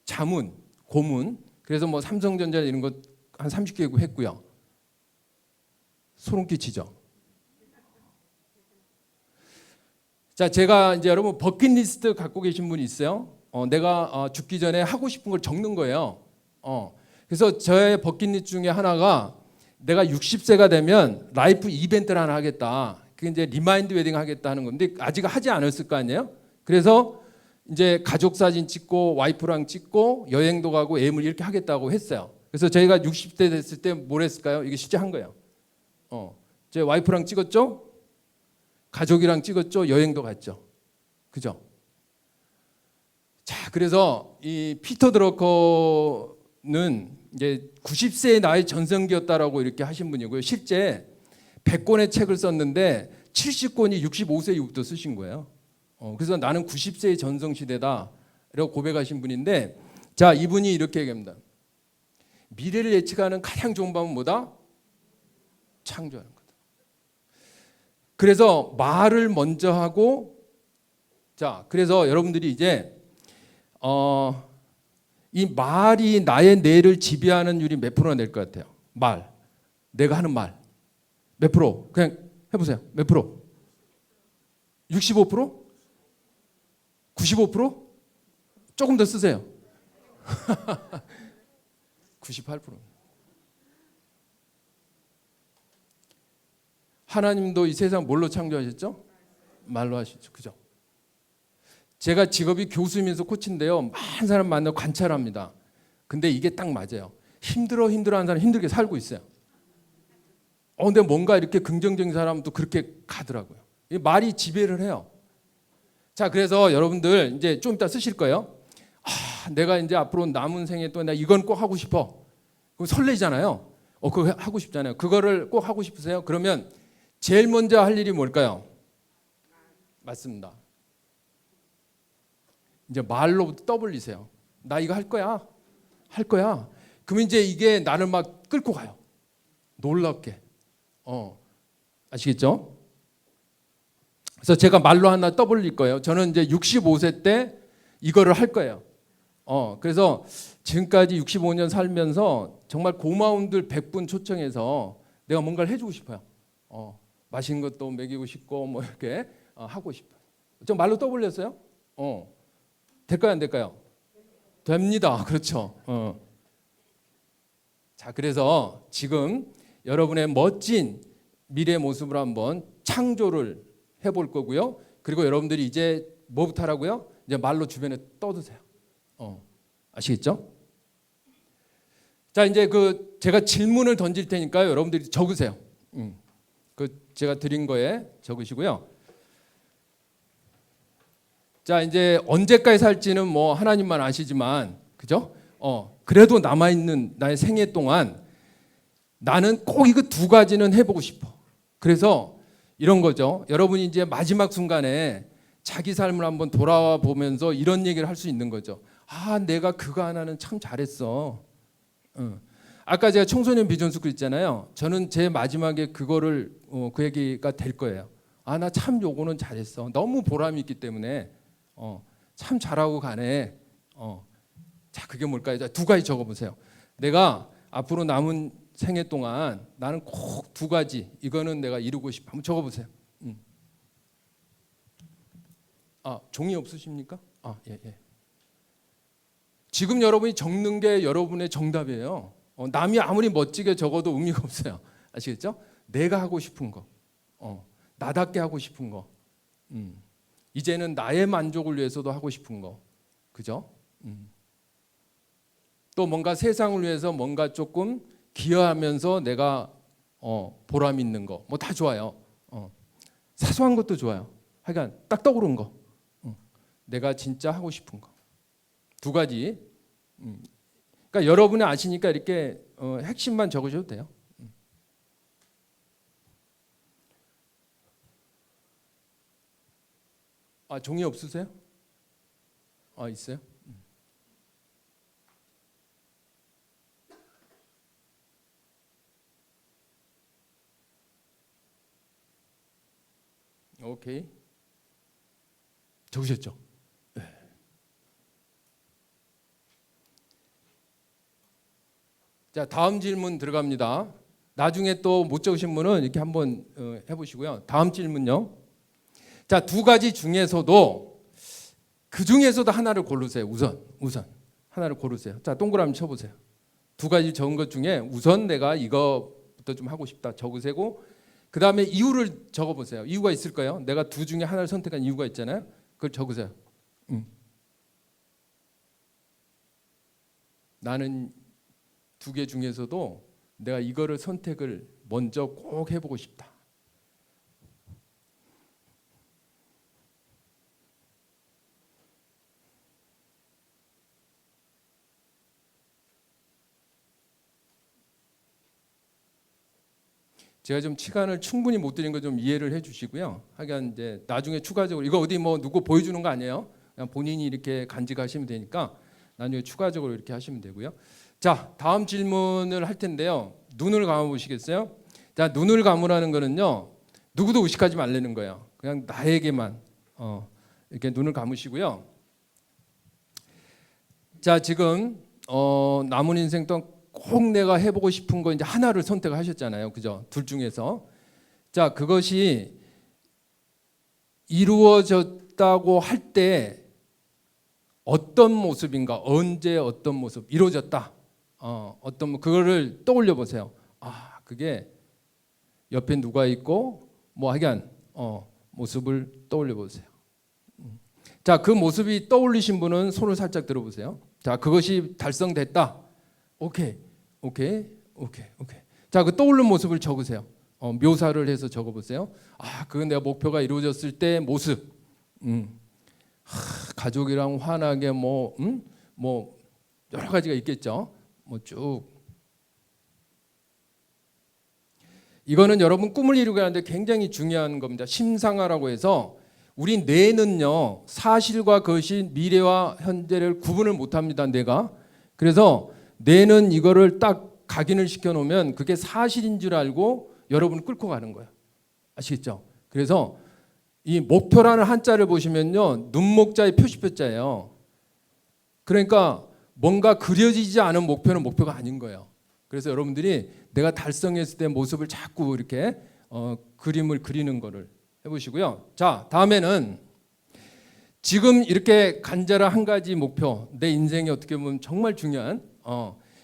자문, 고문. 그래서 뭐 삼성전자 이런 거 한 30개 했고요. 소름 끼치죠? 자, 제가 이제 여러분 버킷리스트 갖고 계신 분이 있어요. 내가 죽기 전에 하고 싶은 걸 적는 거예요. 그래서 저의 버킷리스트 중에 하나가 내가 60세가 되면 라이프 이벤트를 하나 하겠다. 그게 이제 리마인드 웨딩 하겠다 하는 건데 아직 하지 않았을 거 아니에요? 그래서 이제 가족 사진 찍고 와이프랑 찍고 여행도 가고 애물 이렇게 하겠다고 했어요. 그래서 저희가 60대 됐을 때 뭘 했을까요? 이게 실제 한 거예요. 제 와이프랑 찍었죠? 가족이랑 찍었죠? 여행도 갔죠. 그죠? 자, 그래서 이 피터 드러커는 이제 90세의 나의 전성기였다라고 이렇게 하신 분이고요. 실제 100권의 책을 썼는데 70권이 65세 이후부터 쓰신 거예요. 그래서 나는 90세의 전성시대다라고 고백하신 분인데, 자, 이분이 이렇게 얘기합니다. 미래를 예측하는 가장 좋은 방법은 뭐다? 창조하는 거다. 그래서 말을 먼저 하고, 자, 그래서 여러분들이 이제 이 말이 나의 뇌를 지배하는 율이 몇 프로나 될 것 같아요? 말, 내가 하는 말 몇 프로? 그냥 해보세요. 몇 프로? 65%? 95%? 조금 더 쓰세요. 98%. 하나님도 이 세상 뭘로 창조하셨죠? 말로 하시죠. 그죠? 제가 직업이 교수이면서 코치인데요. 많은 사람 만나고 관찰합니다. 근데 이게 딱 맞아요. 힘들어하는 사람 힘들게 살고 있어요. 근데 뭔가 이렇게 긍정적인 사람도 그렇게 가더라고요. 이 말이 지배를 해요. 자, 그래서 여러분들 이제 좀 이따 쓰실 거예요. 내가 이제 앞으로 남은 생에 또 내가 이건 꼭 하고 싶어. 그럼 설레잖아요. 그거 하고 싶잖아요. 그거를 꼭 하고 싶으세요? 그러면 제일 먼저 할 일이 뭘까요? 맞습니다. 이제 말로부터 떠벌리세요. 나 이거 할 거야. 할 거야. 그러면 이제 이게 나를 막 끌고 가요. 놀랍게. 아시겠죠? 그래서 제가 말로 하나 떠벌릴 거예요. 저는 이제 65세 때 이거를 할 거예요. 그래서 지금까지 65년 살면서 정말 고마운들 100분 초청해서 내가 뭔가를 해주고 싶어요. 맛있는 것도 먹이고 싶고 뭐 이렇게 하고 싶어요. 저 말로 떠벌렸어요? 될까요, 안 될까요? 됩니다. 그렇죠. 자, 그래서 지금 여러분의 멋진 미래 모습을 한번 창조를 해볼 거고요. 그리고 여러분들이 이제 뭐부터 하라고요? 이제 말로 주변에 떠드세요. 아시겠죠? 자, 이제 그 제가 질문을 던질 테니까요. 여러분들이 적으세요. 그 제가 드린 거에 적으시고요. 자, 이제 언제까지 살지는 뭐 하나님만 아시지만, 그죠? 그래도 남아 있는 나의 생애 동안 나는 꼭 이거 두 가지는 해보고 싶어. 그래서 이런 거죠. 여러분이 이제 마지막 순간에 자기 삶을 한번 돌아와 보면서 이런 얘기를 할 수 있는 거죠. 내가 그거 하나는 참 잘했어. 아까 제가 청소년 비전 스쿨 있잖아요. 저는 제 마지막에 그거를 그 얘기가 될 거예요. 나 참 요거는 잘했어. 너무 보람이 있기 때문에 참 잘하고 가네. 자, 그게 뭘까요? 자, 두 가지 적어보세요. 내가 앞으로 남은 생애 동안 나는 꼭 두 가지 이거는 내가 이루고 싶어. 한번 적어보세요. 종이 없으십니까? 예. 지금 여러분이 적는 게 여러분의 정답이에요. 남이 아무리 멋지게 적어도 의미가 없어요. 아시겠죠? 내가 하고 싶은 거, 나답게 하고 싶은 거, 이제는 나의 만족을 위해서도 하고 싶은 거, 그죠? 또 뭔가 세상을 위해서 뭔가 조금 기여하면서 내가 보람 있는 거, 뭐 다 좋아요. 사소한 것도 좋아요. 하여간 딱 떠오른 거, 내가 진짜 하고 싶은 거, 두 가지. 그러니까 여러분이 아시니까 이렇게 핵심만 적으셔도 돼요. 아, 종이 없으세요? 아, 있어요? 오케이. 적으셨죠? 네. 자, 다음 질문 들어갑니다. 나중에 또 못 적으신 분은 이렇게 한번 해보시고요. 다음 질문요. 자, 두 가지 중에서도 그 중에서도 하나를 고르세요. 우선 하나를 고르세요. 자, 동그라미 쳐보세요. 두 가지 적은 것 중에 우선 내가 이거부터 좀 하고 싶다 적으세요. 그 다음에 이유를 적어보세요. 이유가 있을까요? 내가 둘 중에 하나를 선택한 이유가 있잖아요. 그걸 적으세요. 나는 두 개 중에서도 내가 이거를 선택을 먼저 꼭 해보고 싶다. 제가 좀 시간을 충분히 못 드린 거 좀 이해를 해주시고요. 하여간 이제 나중에 추가적으로 이거 어디 뭐 누구 보여주는 거 아니에요. 그냥 본인이 이렇게 간직하시면 되니까 나중에 추가적으로 이렇게 하시면 되고요. 자, 다음 질문을 할 텐데요. 눈을 감아 보시겠어요? 자, 눈을 감으라는 거는요. 누구도 의식하지 말라는 거예요. 그냥 나에게만 이렇게 눈을 감으시고요. 자, 지금 남은 인생 동안 꼭 내가 해보고 싶은 거 이제 하나를 선택하셨잖아요, 그죠? 둘 중에서. 자, 그것이 이루어졌다고 할 때 어떤 모습인가, 언제 어떤 모습 이루어졌다. 어떤 그거를 떠올려 보세요. 아, 그게 옆에 누가 있고 뭐 하여간 모습을 떠올려 보세요. 자, 그 모습이 떠올리신 분은 손을 살짝 들어보세요. 자, 그것이 달성됐다. 오케이. 자, 그 떠오른 모습을 적으세요. 묘사를 해서 적어보세요. 아, 그건 내가 목표가 이루어졌을 때 모습. 가족이랑 환하게 뭐 여러 가지가 있겠죠. 뭐 쭉. 이거는 여러분 꿈을 이루게 하는데 굉장히 중요한 겁니다. 심상화라고 해서 우리 뇌는요 사실과 그것이 미래와 현재를 구분을 못합니다. 뇌가. 그래서 뇌는 이거를 딱 각인을 시켜놓으면 그게 사실인 줄 알고 여러분을 끌고 가는 거예요. 아시겠죠? 그래서 이 목표라는 한자를 보시면요 눈목자의 표시표자예요. 그러니까 뭔가 그려지지 않은 목표는 목표가 아닌 거예요. 그래서 여러분들이 내가 달성했을 때 모습을 자꾸 이렇게 그림을 그리는 거를 해보시고요. 자, 다음에는 지금 이렇게 간절한 한 가지 목표, 내 인생에 어떻게 보면 정말 중요한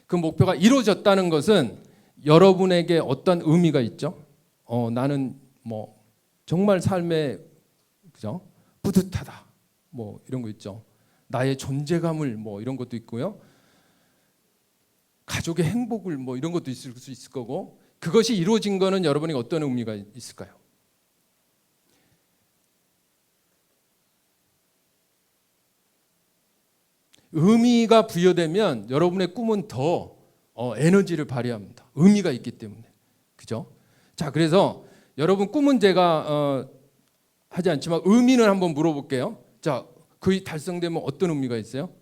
그 목표가 이루어졌다는 것은 여러분에게 어떤 의미가 있죠? 나는 뭐 정말 삶에 그죠? 뿌듯하다. 뭐 이런 거 있죠. 나의 존재감을 뭐 이런 것도 있고요. 가족의 행복을 뭐 이런 것도 있을 수 있을 거고 그것이 이루어진 거는 여러분에게 어떤 의미가 있을까요? 의미가 부여되면 여러분의 꿈은 더 에너지를 발휘합니다. 의미가 있기 때문에. 그죠? 자, 그래서 여러분 꿈은 제가 하지 않지만 의미는 한번 물어볼게요. 자, 그게 달성되면 어떤 의미가 있어요?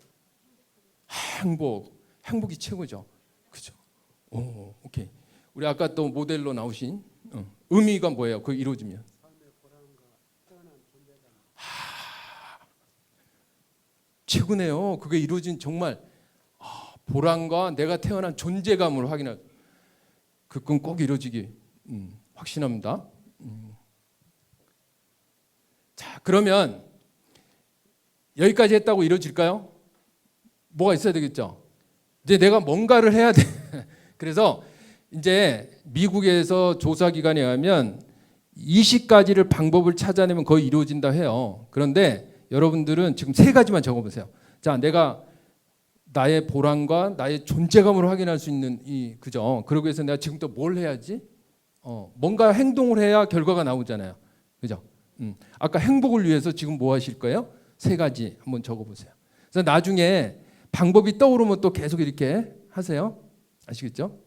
행복이 최고죠. 그죠? 오케이. 우리 아까 또 모델로 나오신 의미가 뭐예요? 그 이루어지면. 최고네요. 그게 이루어진 정말 보람과 내가 태어난 존재감을 확인할 그 꿈 꼭 이루어지기 확신합니다. 자, 그러면 여기까지 했다고 이루어질까요? 뭐가 있어야 되겠죠? 이제 내가 뭔가를 해야 돼. 그래서 이제 미국에서 조사 기관에 의하면 20가지를 방법을 찾아내면 거의 이루어진다 해요. 그런데 여러분들은 지금 세 가지만 적어보세요. 자, 내가 나의 보람과 나의 존재감을 확인할 수 있는 그죠? 그러기 위해서 내가 지금 또 뭘 해야지? 뭔가 행동을 해야 결과가 나오잖아요. 그죠? 아까 행복을 위해서 지금 뭐 하실 거예요? 세 가지 한번 적어보세요. 그래서 나중에 방법이 떠오르면 또 계속 이렇게 하세요. 아시겠죠?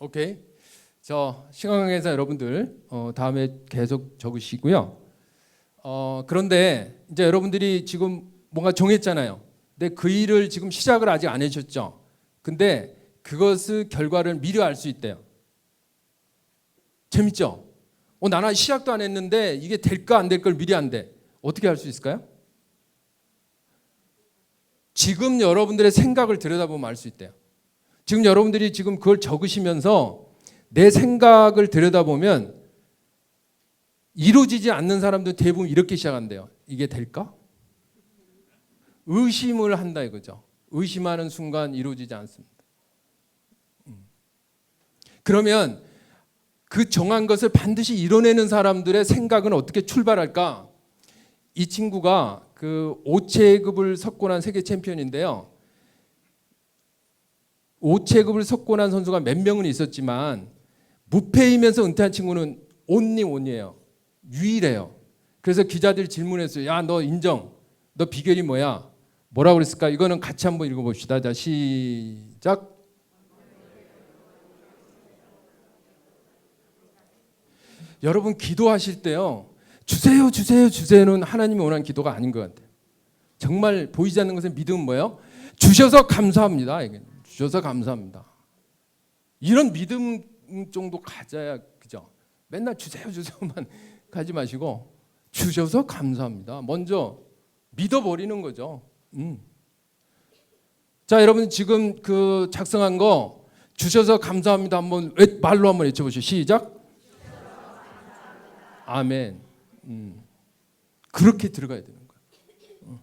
오케이. 시간강사 여러분들 다음에 계속 적으시고요. 그런데 이제 여러분들이 지금 뭔가 정했잖아요. 근데 그 일을 지금 시작을 아직 안 하셨죠. 근데 그것의 결과를 미리 알 수 있대요. 재밌죠? 나는 시작도 안 했는데 이게 될까 안 될 걸 미리 안대. 어떻게 할 수 있을까요? 지금 여러분들의 생각을 들여다보면 알 수 있대요. 지금 여러분들이 지금 그걸 적으시면서 내 생각을 들여다보면 이루어지지 않는 사람들 대부분 이렇게 시작한대요. 이게 될까? 의심을 한다 이거죠. 의심하는 순간 이루어지지 않습니다. 그러면 그 정한 것을 반드시 이뤄내는 사람들의 생각은 어떻게 출발할까? 이 친구가 그 오체급을 석권한 세계 챔피언인데요. 오체급을 석권한 선수가 몇 명은 있었지만 무패이면서 은퇴한 친구는 온이에요. 유일해요. 그래서 기자들 질문했어요. 야, 너 인정. 너 비결이 뭐야? 뭐라고 그랬을까? 이거는 같이 한번 읽어봅시다. 자, 시작. 여러분 기도하실 때요. 주세요, 주세요, 주세요는 하나님이 원하는 기도가 아닌 것 같아요. 정말 보이지 않는 것의 믿음은 뭐예요? 주셔서 감사합니다. 주셔서 감사합니다. 이런 믿음 정도 가져야 그죠? 맨날 주세요, 주세요만 가지 마시고 주셔서 감사합니다. 먼저 믿어버리는 거죠. 자, 여러분 지금 그 작성한 거 주셔서 감사합니다. 한번 말로 한번 외쳐보시죠. 시작. 아멘. 그렇게 들어가야 되는 거예요.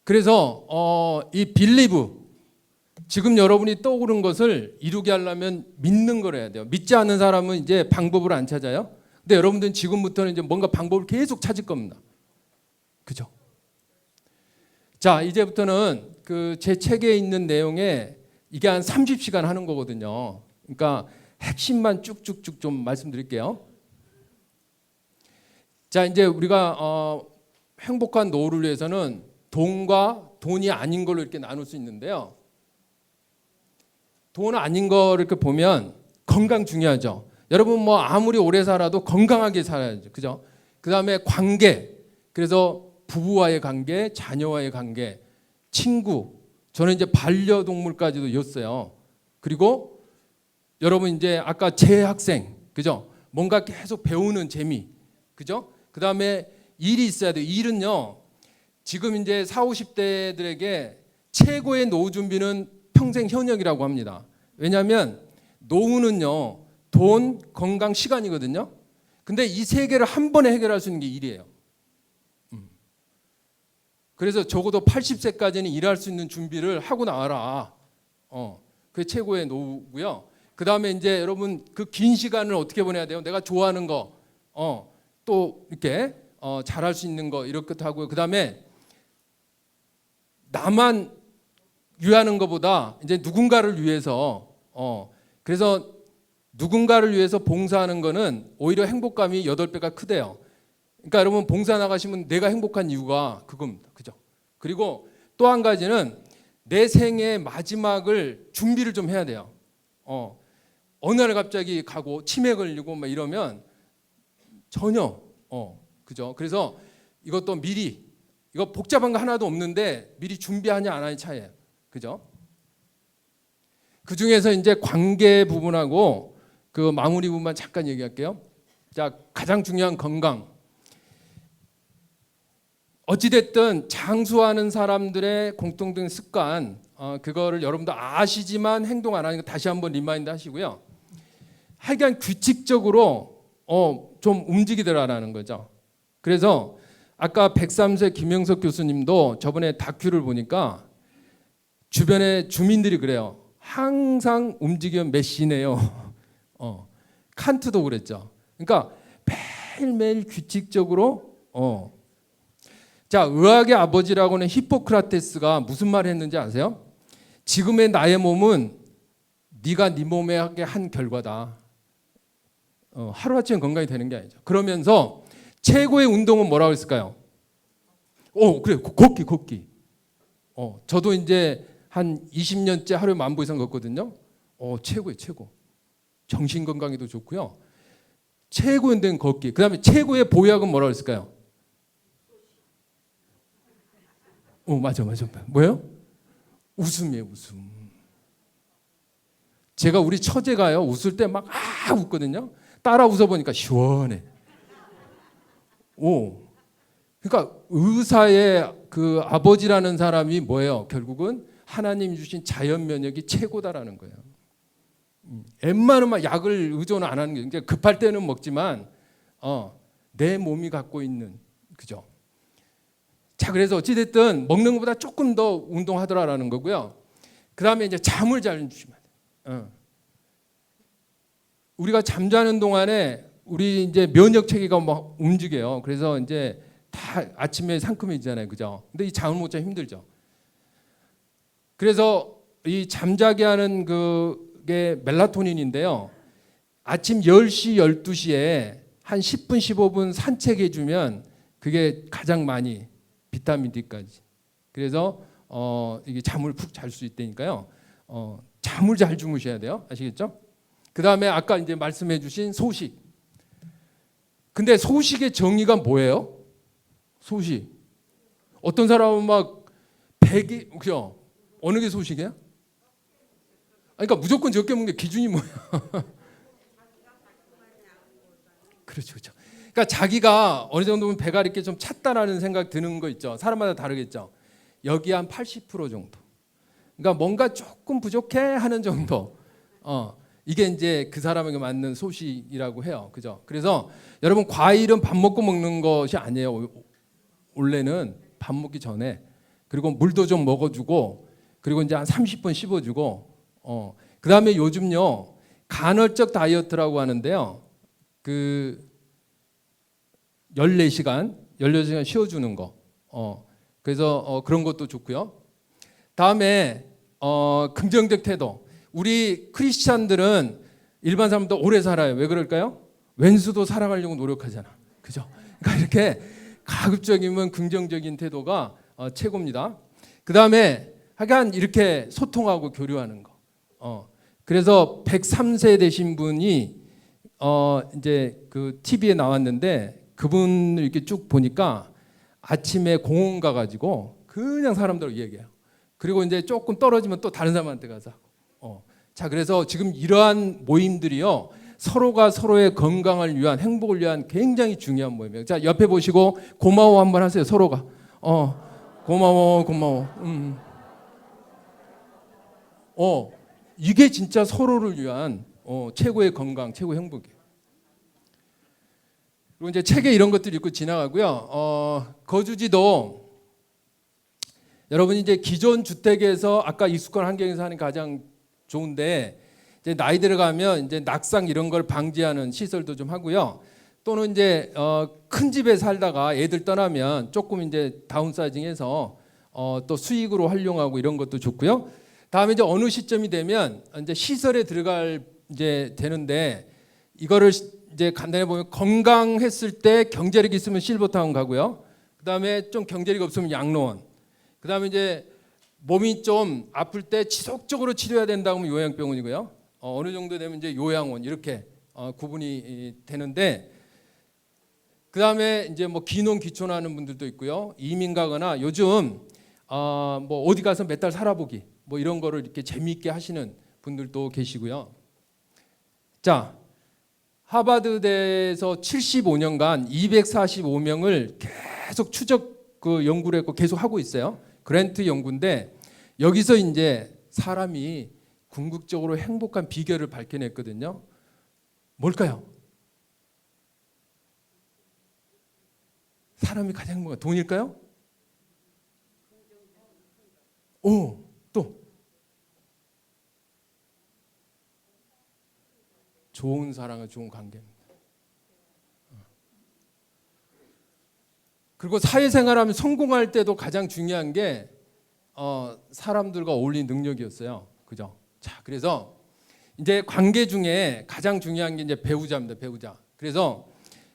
그래서 이 빌리브 지금 여러분이 떠오른 것을 이루게 하려면 믿는 걸 해야 돼요. 믿지 않는 사람은 이제 방법을 안 찾아요. 근데 여러분들은 지금부터는 이제 뭔가 방법을 계속 찾을 겁니다. 그죠? 자, 이제부터는 그 제 책에 있는 내용에 이게 한 30시간 하는 거거든요. 그러니까 핵심만 쭉쭉쭉 좀 말씀드릴게요. 자, 이제 우리가 행복한 노후를 위해서는 돈과 돈이 아닌 걸로 이렇게 나눌 수 있는데요. 돈 아닌 거를 이렇게 보면 건강 중요하죠. 여러분 뭐 아무리 오래 살아도 건강하게 살아야죠. 그죠? 그다음에 관계. 그래서 부부와의 관계, 자녀와의 관계, 친구. 저는 이제 반려동물까지도 이었어요. 그리고 여러분 이제 아까 재학생. 그죠? 뭔가 계속 배우는 재미. 그죠? 그다음에 일이 있어야 돼요. 일은요. 지금 이제 40, 50대들에게 최고의 노후 준비는 평생 현역이라고 합니다. 왜냐하면 노후는요. 돈, 건강, 시간이거든요. 근데 이 세 개를 한 번에 해결할 수 있는 게 일이에요. 그래서 적어도 80세까지는 일할 수 있는 준비를 하고 나와라. 그게 최고의 노후고요. 그다음에 이제 여러분 그 긴 시간을 어떻게 보내야 돼요? 내가 좋아하는 거, 또 이렇게 잘할 수 있는 거 이렇게 하고요. 그다음에 나만 위하는 것보다 이제 누군가를 위해서 그래서 누군가를 위해서 봉사하는 거는 오히려 행복감이 8배가 크대요. 그러니까 여러분 봉사 나가시면 내가 행복한 이유가 그겁니다. 그죠? 그리고 또 한 가지는 내 생의 마지막을 준비를 좀 해야 돼요. 어느 날 갑자기 가고 치매 걸리고 막 이러면 전혀 그죠? 그래서 이것도 미리 이거 복잡한 거 하나도 없는데 미리 준비하냐 안 하냐 차이예요. 그죠? 그 중에서 이제 관계 부분하고 그 마무리 부분만 잠깐 얘기할게요. 자, 가장 중요한 건강. 어찌됐든 장수하는 사람들의 공통된 습관, 그거를 여러분도 아시지만 행동 안 하는 거 다시 한번 리마인드 하시고요. 하여간 규칙적으로 좀 움직이더라라는 거죠. 그래서 아까 103세 김영석 교수님도 저번에 다큐를 보니까 주변에 주민들이 그래요. 항상 움직이면 메시네요. 칸트도 그랬죠. 그러니까 매일매일 규칙적으로 자, 의학의 아버지라고는 히포크라테스가 무슨 말을 했는지 아세요? 지금의 나의 몸은 네가 네 몸에 하게 한 결과다. 하루아침에 건강이 되는 게 아니죠. 그러면서 최고의 운동은 뭐라고 했을까요? 그래, 걷기. 저도 이제 한 20년째 하루에 10,000보 이상 걷거든요. 최고예요, 최고. 정신 건강에도 좋고요. 최고인 걷기. 그다음에 최고의 보약은 뭐라고 했을까요? 맞아. 뭐예요? 웃음이에요, 웃음. 제가 우리 처제가요, 웃을 때 막 웃거든요. 따라 웃어보니까 시원해. 그러니까 의사의 그 아버지라는 사람이 뭐예요? 결국은 하나님 주신 자연 면역이 최고다라는 거예요. 웬만하면 막 약을 의존 안 하는 게, 그러니까 급할 때는 먹지만 내 몸이 갖고 있는, 그죠? 자, 그래서 어찌됐든 먹는 것보다 조금 더 운동하더라라는 거고요. 그 다음에 이제 잠을 잘 주시면 돼요. 우리가 잠자는 동안에 우리 이제 면역 체계가 막 움직여요. 그래서 이제 다 아침에 상큼해지잖아요, 그죠? 근데 이 잠을 못 자면 힘들죠. 그래서 이 잠자게 하는 그게 멜라토닌인데요. 아침 10시, 12시에 한 10분, 15분 산책해 주면 그게 가장 많이 비타민 D까지. 그래서 이게 잠을 푹 잘 수 있다니까요. 잠을 잘 주무셔야 돼요. 아시겠죠? 그다음에 아까 이제 말씀해 주신 소식. 근데 소식의 정의가 뭐예요? 소식. 어떤 사람은 막 100이, 그죠? 어느 게 소식이야? 그러니까 무조건 적게 먹는 게 기준이 뭐야? 그렇죠. 그러니까 자기가 어느 정도면 배가 이렇게 좀 찼다라는 생각 드는 거 있죠. 사람마다 다르겠죠. 여기 한 80% 정도. 그러니까 뭔가 조금 부족해 하는 정도. 이게 이제 그 사람에게 맞는 소식이라고 해요. 그죠? 그래서 여러분, 과일은 밥 먹고 먹는 것이 아니에요. 원래는 밥 먹기 전에. 그리고 물도 좀 먹어주고, 그리고 이제 한 30분 씹어주고, 그 다음에 요즘요, 간헐적 다이어트라고 하는데요. 그 14시간 쉬어주는 거. 그래서 그런 것도 좋고요. 다음에 긍정적 태도. 우리 크리스찬들은 일반 사람보다 오래 살아요. 왜 그럴까요? 왼수도 살아가려고 노력하잖아. 그죠? 그러니까 이렇게 가급적이면 긍정적인 태도가 최고입니다. 그 다음에 하여간 이렇게 소통하고 교류하는 거. 그래서 103세 되신 분이 이제 그 TV에 나왔는데 그분을 이렇게 쭉 보니까 아침에 공원 가가지고 그냥 사람들하고 얘기해요. 그리고 이제 조금 떨어지면 또 다른 사람한테 가서 하고. 자, 그래서 지금 이러한 모임들이요, 서로가 서로의 건강을 위한, 행복을 위한 굉장히 중요한 모임이에요. 자, 옆에 보시고 고마워 한번 하세요. 서로가. 고마워. 이게 진짜 서로를 위한 최고의 건강, 최고의 행복이에요. 그리고 이제 책에 이런 것들이 있고 지나가고요. 거주지도 여러분이 이제 기존 주택에서 아까 익숙한 환경에서 하는 가장 좋은데, 이제 나이 들어가면 이제 낙상 이런 걸 방지하는 시설도 좀 하고요. 또는 이제 큰 집에 살다가 애들 떠나면 조금 이제 다운사이징해서 또 수익으로 활용하고 이런 것도 좋고요. 다음에 이제 어느 시점이 되면 이제 시설에 들어갈 이제 되는데, 이거를 이제 간단히 보면 건강했을 때 경제력이 있으면 실버타운 가고요. 그다음에 좀 경제력이 없으면 양로원. 그다음에 이제 몸이 좀 아플 때 지속적으로 치료해야 된다고 하면 요양병원이고요. 어느 정도 되면 이제 요양원, 이렇게 구분이 되는데, 그다음에 이제 뭐 기농 기촌하는 분들도 있고요. 이민 가거나 요즘 뭐 어디 가서 몇 달 살아보기 뭐 이런 거를 이렇게 재미있게 하시는 분들도 계시고요. 자, 하버드대에서 75년간 245명을 계속 추적 연구를 했고 계속 하고 있어요. 그랜트 연구인데, 여기서 이제 사람이 궁극적으로 행복한 비결을 밝혀냈거든요. 뭘까요? 사람이 가장 행복한 돈일까요? 또 좋은 사랑과 좋은 관계입니다. 그리고 사회생활하면 성공할 때도 가장 중요한 게 사람들과 어울리는 능력이었어요. 그죠? 자, 그래서 이제 관계 중에 가장 중요한 게 이제 배우자입니다. 배우자. 그래서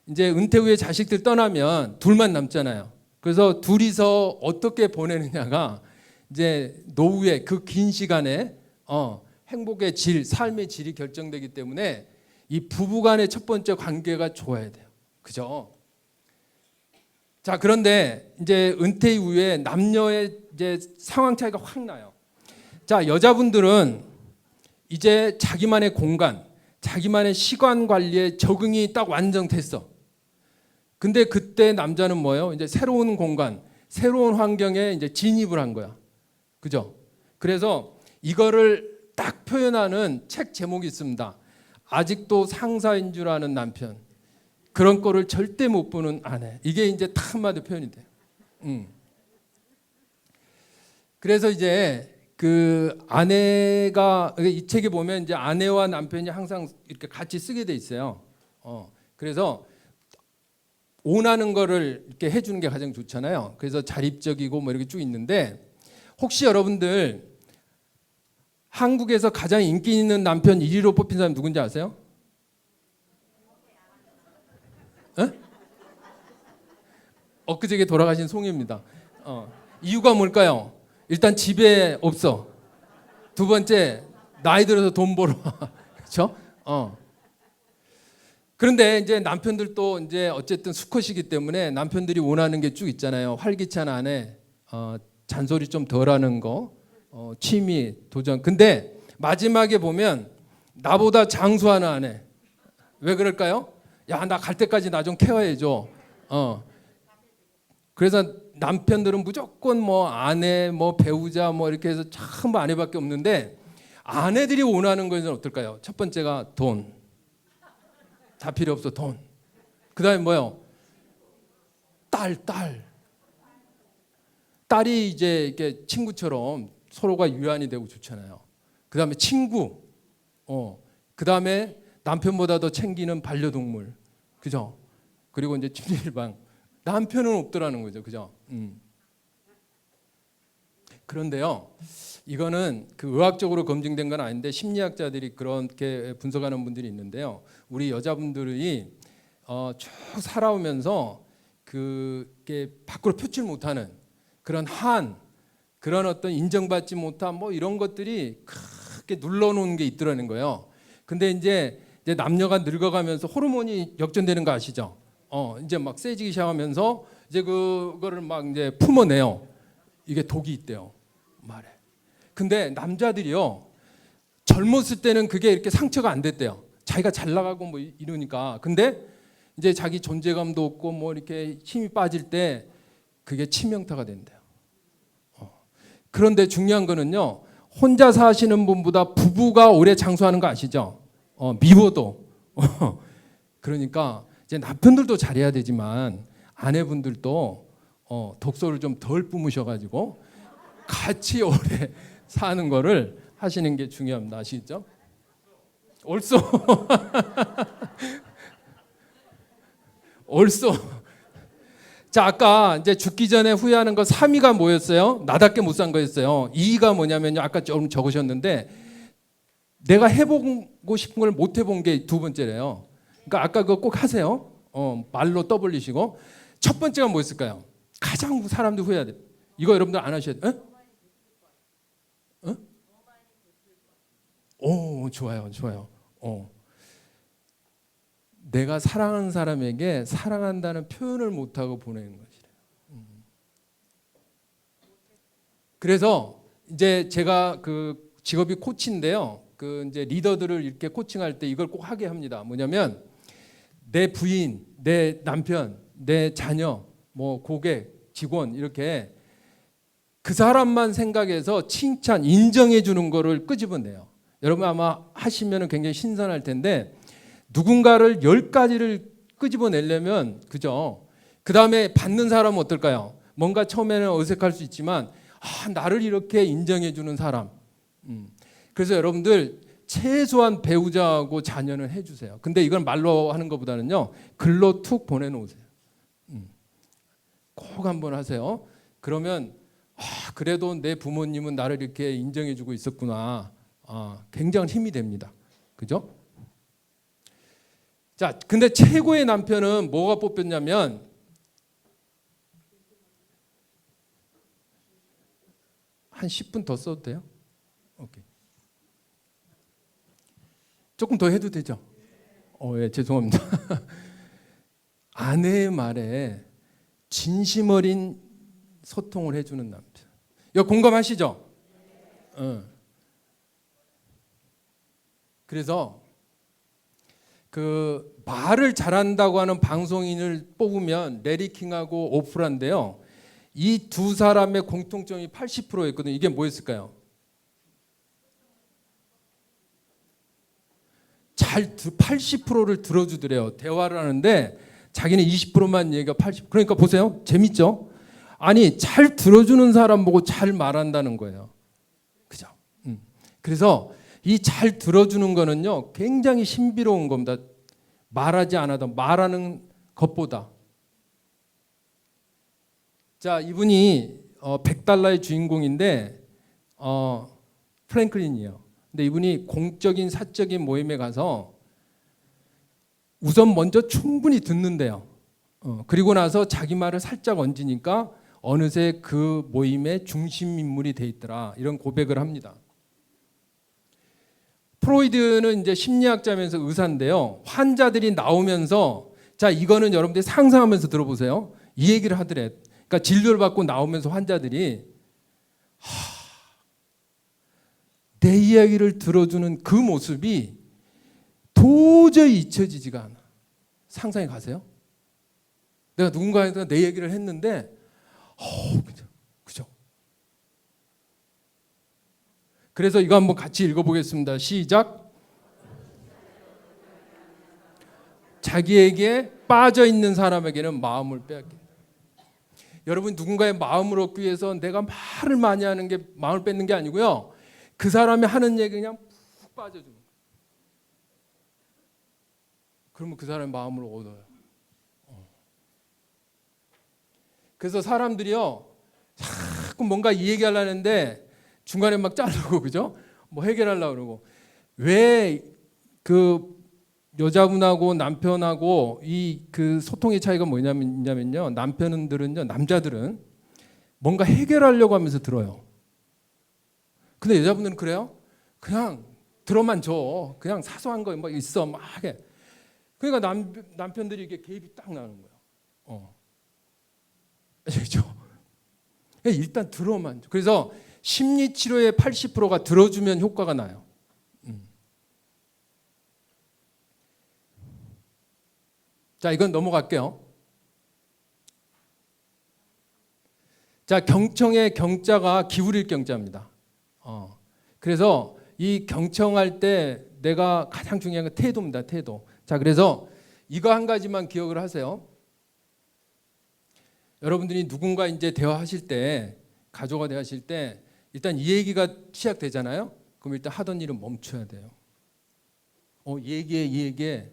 이제 은퇴 후에 자식들 떠나면 둘만 남잖아요. 그래서 둘이서 어떻게 보내느냐가 이제 노후에 그 긴 시간에 행복의 질, 삶의 질이 결정되기 때문에 이 부부간의 첫 번째 관계가 좋아야 돼요. 그죠? 자, 그런데 이제 은퇴 이후에 남녀의 이제 상황 차이가 확 나요. 자, 여자분들은 이제 자기만의 공간, 자기만의 시간 관리에 적응이 딱 완성됐어. 근데 그때 남자는 뭐예요? 이제 새로운 공간, 새로운 환경에 이제 진입을 한 거야. 그죠? 그래서 이거를 딱 표현하는 책 제목이 있습니다. 아직도 상사인 줄 아는 남편. 그런 거를 절대 못 보는 아내. 이게 이제 딱 한마디 표현이 돼요. 그래서 이제 그 아내가 이 책에 보면 이제 아내와 남편이 항상 이렇게 같이 쓰게 돼 있어요. 그래서 원하는 거를 이렇게 해주는 게 가장 좋잖아요. 그래서 자립적이고 뭐 이렇게 쭉 있는데 혹시 여러분들 한국에서 가장 인기 있는 남편 1위로 뽑힌 사람 누군지 아세요? 에? 엊그저께 돌아가신 송혜입니다. 이유가 뭘까요? 일단 집에 없어. 두 번째 나이 들어서 돈 벌어. 그렇죠? 그런데 이제 남편들도 이제 어쨌든 수컷이기 때문에 남편들이 원하는 게 쭉 있잖아요. 활기찬 아내, 잔소리 좀 덜하는 거, 취미, 도전. 근데 마지막에 보면 나보다 장수하는 아내. 왜 그럴까요? 야, 나 갈 때까지 나 좀 케어해줘. 그래서 남편들은 무조건 뭐 아내, 뭐 배우자, 뭐 이렇게 해서 참 아내밖에 없는데 아내들이 원하는 것은 어떨까요? 첫 번째가 돈. 다 필요 없어, 돈. 그다음에 뭐요? 딸이 이제 이렇게 친구처럼 서로가 유한이 되고 좋잖아요. 그다음에 친구. 그다음에 남편보다 더 챙기는 반려동물. 그죠? 그리고 이제 찜질방. 남편은 없더라는 거죠. 그죠? 그런데요. 이거는 그 의학적으로 검증된 건 아닌데 심리학자들이 그렇게 분석하는 분들이 있는데요. 우리 여자분들이 쭉 살아오면서 그게 밖으로 표출 못하는 그런 그런 어떤 인정받지 못한 뭐 이런 것들이 크게 눌러놓은 게 있더라는 거예요. 근데 이제 남녀가 늙어가면서 호르몬이 역전되는 거 아시죠? 이제 막 세지기 시작하면서 이제 그거를 막 이제 품어내요. 이게 독이 있대요. 말에. 근데 남자들이요. 젊었을 때는 그게 이렇게 상처가 안 됐대요. 자기가 잘 나가고 뭐 이러니까. 근데 이제 자기 존재감도 없고 뭐 이렇게 힘이 빠질 때 그게 치명타가 된대요. 그런데 중요한 거는요. 혼자 사시는 분보다 부부가 오래 장수하는 거 아시죠? 미워도. 그러니까 이제 남편들도 잘해야 되지만 아내분들도 독소를 좀 덜 뿜으셔가지고 같이 오래 사는 거를 하시는 게 중요합니다. 아시죠? 옳소. 옳소. 자, 아까 이제 죽기 전에 후회하는 거 3위가 뭐였어요? 나답게 못 산 거였어요. 2위가 뭐냐면요. 아까 좀 적으셨는데 내가 해보고 싶은 걸 못 해본 게 두 번째래요. 그러니까 아까 그거 꼭 하세요. 말로 떠벌리시고. 첫 번째가 뭐였을까요? 가장 사람들 후회해야 돼. 이거 여러분들 안 하셔야 돼. 오, 좋아요. 내가 사랑하는 사람에게 사랑한다는 표현을 못하고 보내는 것이래요. 그래서 이제 제가 그 직업이 코치인데요. 그 이제 리더들을 이렇게 코칭할 때 이걸 꼭 하게 합니다. 뭐냐면 내 부인, 내 남편, 내 자녀, 뭐 고객, 직원 이렇게 그 사람만 생각해서 칭찬, 인정해 주는 거를 끄집어내요. 여러분 아마 하시면 굉장히 신선할 텐데 누군가를 10가지를 끄집어내려면 그죠? 그다음에 받는 사람은 어떨까요? 뭔가 처음에는 어색할 수 있지만 나를 이렇게 인정해 주는 사람. 그래서 여러분들 최소한 배우자하고 자녀는 해주세요. 근데 이건 말로 하는 것보다는요 글로 툭 보내놓으세요. 꼭 한번 하세요. 그러면 그래도 내 부모님은 나를 이렇게 인정해주고 있었구나. 굉장한 힘이 됩니다. 그죠? 자, 근데 최고의 남편은 뭐가 뽑혔냐면 한 10분 더 써도 돼요? 오케이. 조금 더 해도 되죠? 예, 죄송합니다. 아내의 말에 진심 어린 소통을 해주는 남편. 이거 공감하시죠? 그래서 그 말을 잘한다고 하는 방송인을 뽑으면 레리 킹하고 오프라인데요. 이 두 사람의 공통점이 80%였거든요. 이게 뭐였을까요? 80%를 들어주더래요. 대화를 하는데 자기는 20%만 얘기가 80%. 그러니까 보세요. 재밌죠? 아니 잘 들어주는 사람 보고 잘 말한다는 거예요. 그죠? 그래서 이 잘 들어주는 거는요 굉장히 신비로운 겁니다. 말하지 않아도 말하는 것보다. 자, 이분이 $100의 주인공인데 프랭클린이에요. 근데 이분이 공적인 사적인 모임에 가서 우선 먼저 충분히 듣는데요. 그리고 나서 자기 말을 살짝 얹으니까 어느새 그 모임의 중심 인물이 돼 있더라. 이런 고백을 합니다. 프로이드는 이제 심리학자면서 의사인데요. 환자들이 나오면서 자 이거는 여러분들이 상상하면서 들어보세요. 이 얘기를 하더래. 그러니까 진료를 받고 나오면서 환자들이 내 이야기를 들어주는 그 모습이 도저히 잊혀지지가 않아. 상상해 가세요? 내가 누군가한테 내 얘기를 했는데 그죠? 그래서 이거 한번 같이 읽어보겠습니다. 시작. 자기에게 빠져 있는 사람에게는 마음을 빼앗긴다. 여러분 누군가의 마음을 얻기 위해서 내가 말을 많이 하는 게 마음을 뺏는 게 아니고요. 그 사람이 하는 얘기 그냥 푹 빠져주는 거예요. 그러면 그 사람의 마음을 얻어요. 그래서 사람들이요 자꾸 뭔가 이 얘기하려는데 중간에 막 자르고 그죠? 뭐 해결하려고 그러고 왜 그 여자분하고 남편하고 이 그 소통의 차이가 뭐냐면요. 남자들은 뭔가 해결하려고 하면서 들어요. 근데 여자분들은 그래요? 그냥 들어만 줘. 그냥 사소한 거 뭐 있어 막 해. 그러니까 남편들이 이게 개입이 딱 나는 거예요. 아시죠? 일단 들어만 줘. 그래서 심리 치료의 80%가 들어주면 효과가 나요. 자, 이건 넘어갈게요. 자, 경청의 경자가 기울일 경자입니다. 그래서 이 경청할 때 내가 가장 중요한 건 태도입니다. 태도. 자, 그래서 이거 한 가지만 기억을 하세요. 여러분들이 누군가 이제 대화하실 때, 가족과 대화하실 때 일단 이 얘기가 시작되잖아요. 그럼 일단 하던 일은 멈춰야 돼요. 얘기해.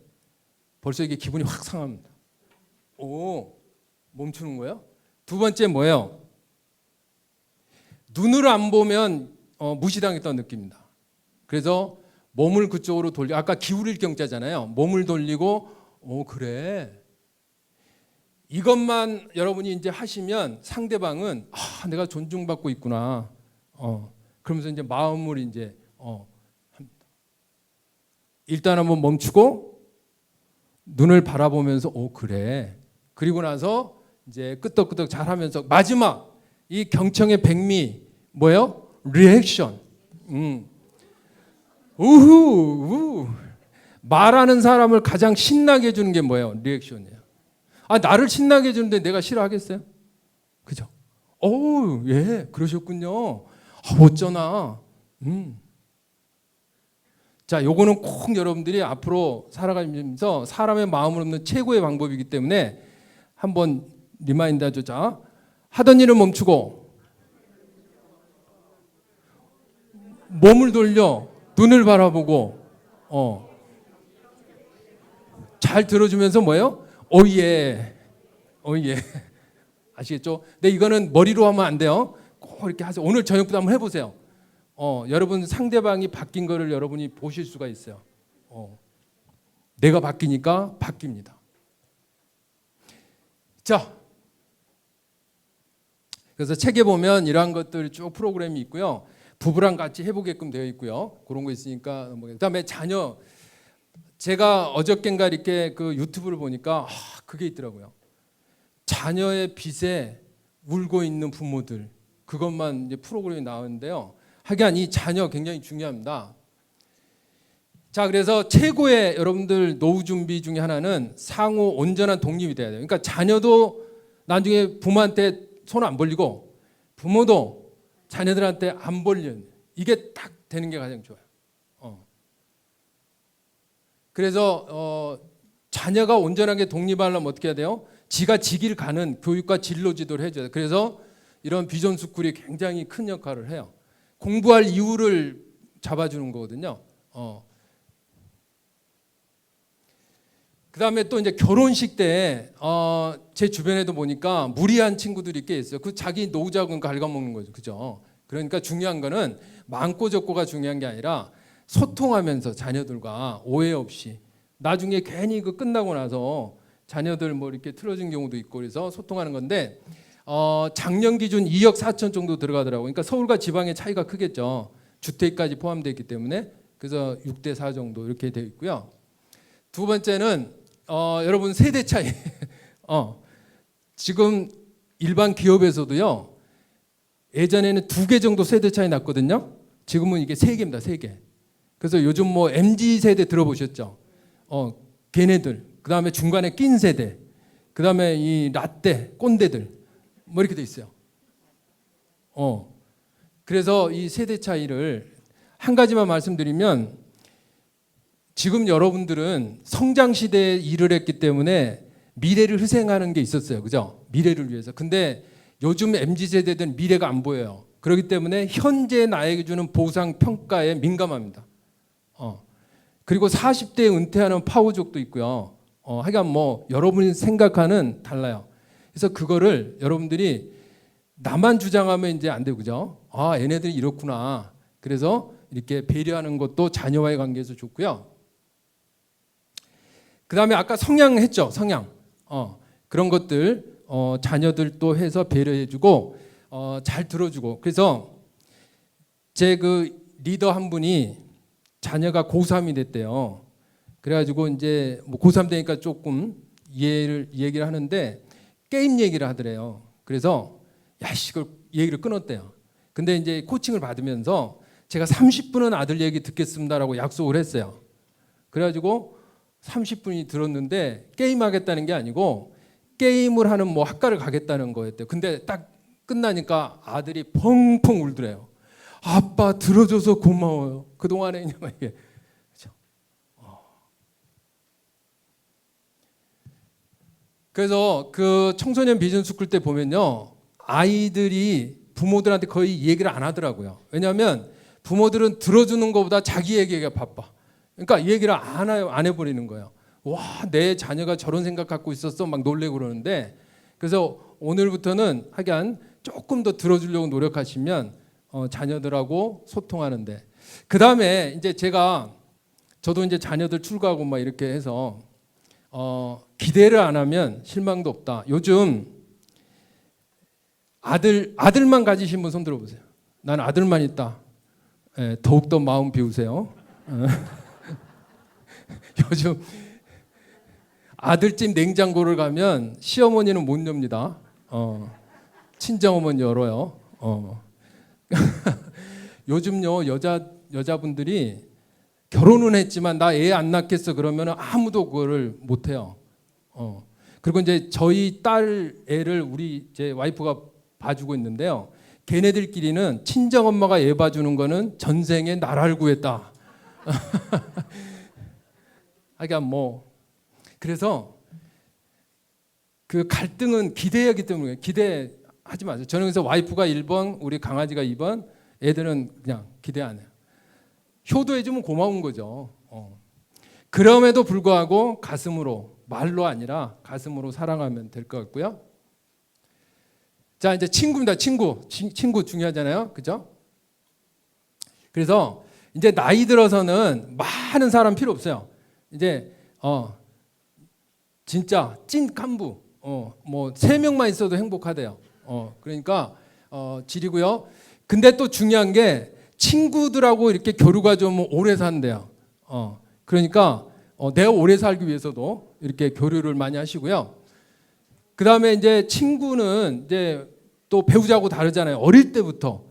벌써 이게 기분이 확 상합니다. 멈추는 거예요? 두 번째 뭐예요? 눈을 안 보면 무시당했다는 느낌입니다. 그래서 몸을 그쪽으로 돌려 아까 기울일 경자잖아요. 몸을 돌리고 그래. 이것만 여러분이 이제 하시면 상대방은 내가 존중받고 있구나. 그러면서 이제 마음을 이제 합니다. 일단 한번 멈추고 눈을 바라보면서 그래. 그리고 나서 이제 끄떡끄떡 잘하면서 마지막 이 경청의 백미 뭐예요? 리액션. 우후. 말하는 사람을 가장 신나게 해주는 게 뭐예요? 리액션이에요. 나를 신나게 해주는데 내가 싫어하겠어요? 그죠? 예, 그러셨군요. 어쩌나. 자, 요거는 꼭 여러분들이 앞으로 살아가면서 사람의 마음을 얻는 최고의 방법이기 때문에 한번 리마인드 하죠. 자, 하던 일을 멈추고 몸을 돌려 눈을 바라보고 잘 들어주면서 뭐예요? 오예. 아시겠죠? 근데 이거는 머리로 하면 안 돼요. 꼭 이렇게 하세요. 오늘 저녁부터 한번 해보세요. 여러분 상대방이 바뀐 거를 여러분이 보실 수가 있어요. 내가 바뀌니까 바뀝니다. 자, 그래서 책에 보면 이러한 것들 쭉 프로그램이 있고요. 부부랑 같이 해보게끔 되어 있고요. 그런 거 있으니까 그다음에 자녀 제가 어저께인가 이렇게 그 유튜브를 보니까 그게 있더라고요. 자녀의 빚에 울고 있는 부모들, 그것만 이제 프로그램이 나오는데요. 하여간 이 자녀 굉장히 중요합니다. 자, 그래서 최고의 여러분들 노후 준비 중에 하나는 상호 온전한 독립이 돼야 돼요. 그러니까 자녀도 나중에 부모한테 손 안 벌리고 부모도 자녀들한테 안 벌리는, 이게 딱 되는 게 가장 좋아요. 그래서 자녀가 온전하게 독립하려면 어떻게 해야 돼요? 지가 지길 가는 교육과 진로 지도를 해줘야 돼요. 그래서 이런 비전 스쿨이 굉장히 큰 역할을 해요. 공부할 이유를 잡아주는 거거든요. 그다음에 또 이제 결혼식 때 제 주변에도 보니까 무리한 친구들이 꽤 있어요. 그 자기 노후자금 갉아먹는 거죠, 그죠? 그러니까 중요한 거는 많고 적고가 중요한 게 아니라 소통하면서 자녀들과 오해 없이, 나중에 괜히 그 끝나고 나서 자녀들 뭐 이렇게 틀어진 경우도 있고 그래서 소통하는 건데 작년 기준 2억 4천 정도 들어가더라고요. 그러니까 서울과 지방의 차이가 크겠죠. 주택까지 포함되어 있기 때문에. 그래서 6대 4 정도 이렇게 되어 있고요. 두 번째는 여러분 세대 차이. 지금 일반 기업에서도요. 예전에는 2개 정도 세대 차이 났거든요. 지금은 이게 3개입니다. 3개. 그래서 요즘 뭐 MZ 세대 들어보셨죠? 걔네들. 그다음에 중간에 낀 세대. 그다음에 이 라떼 꼰대들. 뭐 이렇게 돼 있어요. 그래서 이 세대 차이를 한 가지만 말씀드리면, 지금 여러분들은 성장 시대에 일을 했기 때문에 미래를 희생하는 게 있었어요. 그죠? 미래를 위해서. 근데 요즘 MZ 세대들은 미래가 안 보여요. 그렇기 때문에 현재 나에게 주는 보상 평가에 민감합니다. 그리고 40대에 은퇴하는 파워족도 있고요. 하여간 뭐 여러분이 생각하는 달라요. 그래서 그거를 여러분들이 나만 주장하면 이제 안 되고, 그죠? 얘네들이 이렇구나. 그래서 이렇게 배려하는 것도 자녀와의 관계에서 좋고요. 그 다음에 아까 성향 했죠. 성향. 그런 것들 자녀들도 해서 배려해주고 잘 들어주고. 그래서 제 그 리더 한 분이 자녀가 고3이 됐대요. 그래가지고 이제 뭐 고3 되니까 조금 얘기를 하는데 게임 얘기를 하더래요. 그래서 그걸 얘기를 끊었대요. 근데 이제 코칭을 받으면서 제가 30분은 아들 얘기 듣겠습니다라고 약속을 했어요. 그래가지고 30분이 들었는데 게임하겠다는 게 아니고 게임을 하는 뭐 학과를 가겠다는 거였대요. 근데 딱 끝나니까 아들이 펑펑 울더래요. 아빠 들어줘서 고마워요. 그동안에 이게. 그래서 그 청소년 비전 스쿨 때 보면요, 아이들이 부모들한테 거의 얘기를 안 하더라고요. 왜냐하면 부모들은 들어주는 것보다 자기 얘기가 바빠. 그러니까 얘기를 안 해버리는 거예요. 와, 내 자녀가 저런 생각 갖고 있었어 막 놀래고 그러는데, 그래서 오늘부터는 하여간 조금 더 들어주려고 노력하시면 자녀들하고 소통하는데, 그 다음에 이제 저도 이제 자녀들 출가하고 막 이렇게 해서 기대를 안 하면 실망도 없다. 요즘 아들만 가지신 분 손 들어보세요. 난 아들만 있다. 더욱더 마음 비우세요. 요즘 아들집 냉장고를 가면 시어머니는 못 엽니다. 친정어머니 열어요. 요즘요 여자분들이 결혼은 했지만 나 애 안 낳겠어 그러면 아무도 그거를 못 해요. 그리고 이제 저희 딸 애를 우리 제 와이프가 봐주고 있는데요. 걔네들끼리는 친정 엄마가 애 봐주는 거는 전생에 나라를 구했다. 하여간 뭐 그래서 그 갈등은 기대하기 때문에 기대하지 마세요. 저는 그래서 와이프가 1번, 우리 강아지가 2번, 애들은 그냥 기대 안 해요. 효도해주면 고마운 거죠. 그럼에도 불구하고 가슴으로, 말로 아니라 가슴으로 사랑하면 될 것 같고요. 자, 이제 친구입니다. 친구 중요하잖아요. 그죠? 그래서 이제 나이 들어서는 많은 사람 필요 없어요. 이제 진짜 찐 깐부 뭐 3명만 있어도 행복하대요. 그러니까 질이고요. 근데 또 중요한 게 친구들하고 이렇게 교류가 좀 오래 산대요. 그러니까 내가 오래 살기 위해서도 이렇게 교류를 많이 하시고요. 그 다음에 이제 친구는 이제 또 배우자하고 다르잖아요. 어릴 때부터.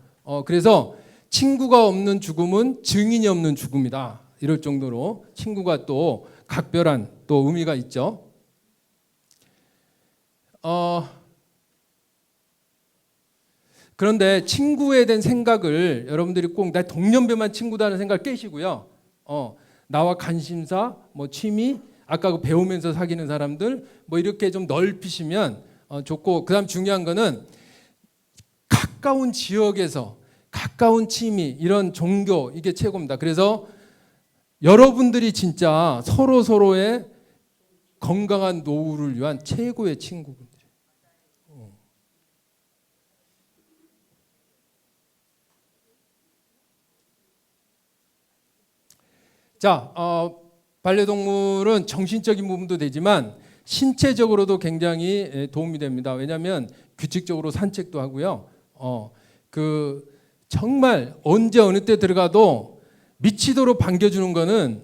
그래서 친구가 없는 죽음은 증인이 없는 죽음이다. 이럴 정도로 친구가 또 각별한 또 의미가 있죠. 그런데 친구에 대한 생각을 여러분들이 꼭 내 동년배만 친구다는 생각을 깨시고요. 나와 관심사, 뭐 취미, 아까 그 배우면서 사귀는 사람들 뭐 이렇게 좀 넓히시면 좋고, 그다음 중요한 거는 가까운 지역에서 가까운 취미, 이런 종교, 이게 최고입니다. 그래서 여러분들이 진짜 서로의 건강한 노후를 위한 최고의 친구분들. 자, 반려동물은 정신적인 부분도 되지만 신체적으로도 굉장히 도움이 됩니다. 왜냐하면 규칙적으로 산책도 하고요. 정말 언제 어느 때 들어가도 미치도록 반겨주는 거는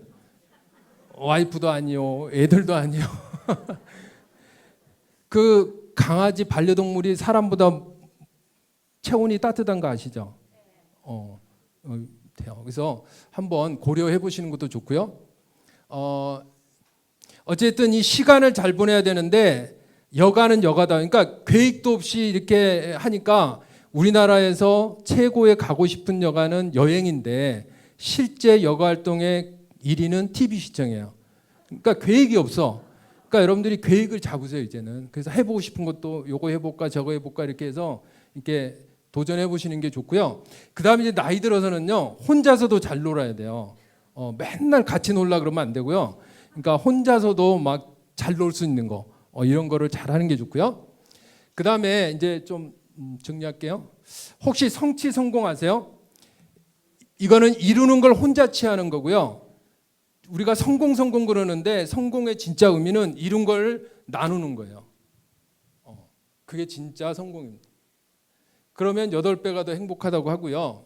와이프도 아니요, 애들도 아니요. 그 강아지 반려동물이 사람보다 체온이 따뜻한 거 아시죠? 돼요. 그래서 한번 고려해 보시는 것도 좋고요. 어쨌든 이 시간을 잘 보내야 되는데 여가는 여가다. 그러니까 계획도 없이 이렇게 하니까 우리나라에서 최고의 가고 싶은 여가는 여행인데 실제 여가 활동의 1위는 TV 시청이에요. 그러니까 계획이 없어. 그러니까 여러분들이 계획을 잡으세요 이제는. 그래서 해보고 싶은 것도 요거 해볼까 저거 해볼까 이렇게 해서 이렇게 도전해 보시는 게 좋고요. 그 다음에 이제 나이 들어서는요 혼자서도 잘 놀아야 돼요. 맨날 같이 놀라 그러면 안 되고요. 그러니까 혼자서도 막 잘 놀 수 있는 거 이런 거를 잘 하는 게 좋고요. 그 다음에 이제 좀 정리할게요. 혹시 성취 성공 아세요? 이거는 이루는 걸 혼자 취하는 거고요. 우리가 성공 그러는데 성공의 진짜 의미는 이룬 걸 나누는 거예요. 그게 진짜 성공입니다. 그러면 8배가 더 행복하다고 하고요.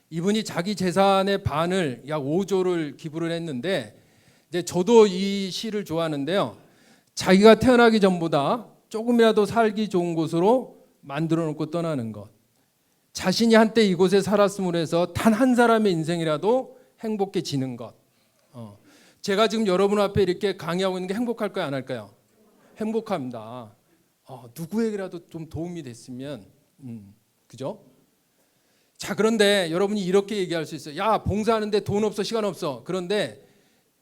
이분이 자기 재산의 반을 약 5조를 기부를 했는데 이제 저도 이 시를 좋아하는데요. 자기가 태어나기 전보다 조금이라도 살기 좋은 곳으로 만들어 놓고 떠나는 것. 자신이 한때 이곳에 살았음으로 해서 단 한 사람의 인생이라도 행복해지는 것. 제가 지금 여러분 앞에 이렇게 강의하고 있는 게 행복할까요, 안 할까요? 행복합니다. 누구에게라도 좀 도움이 됐으면, 그죠? 자, 그런데 여러분이 이렇게 얘기할 수 있어요. 야, 봉사하는데 돈 없어, 시간 없어. 그런데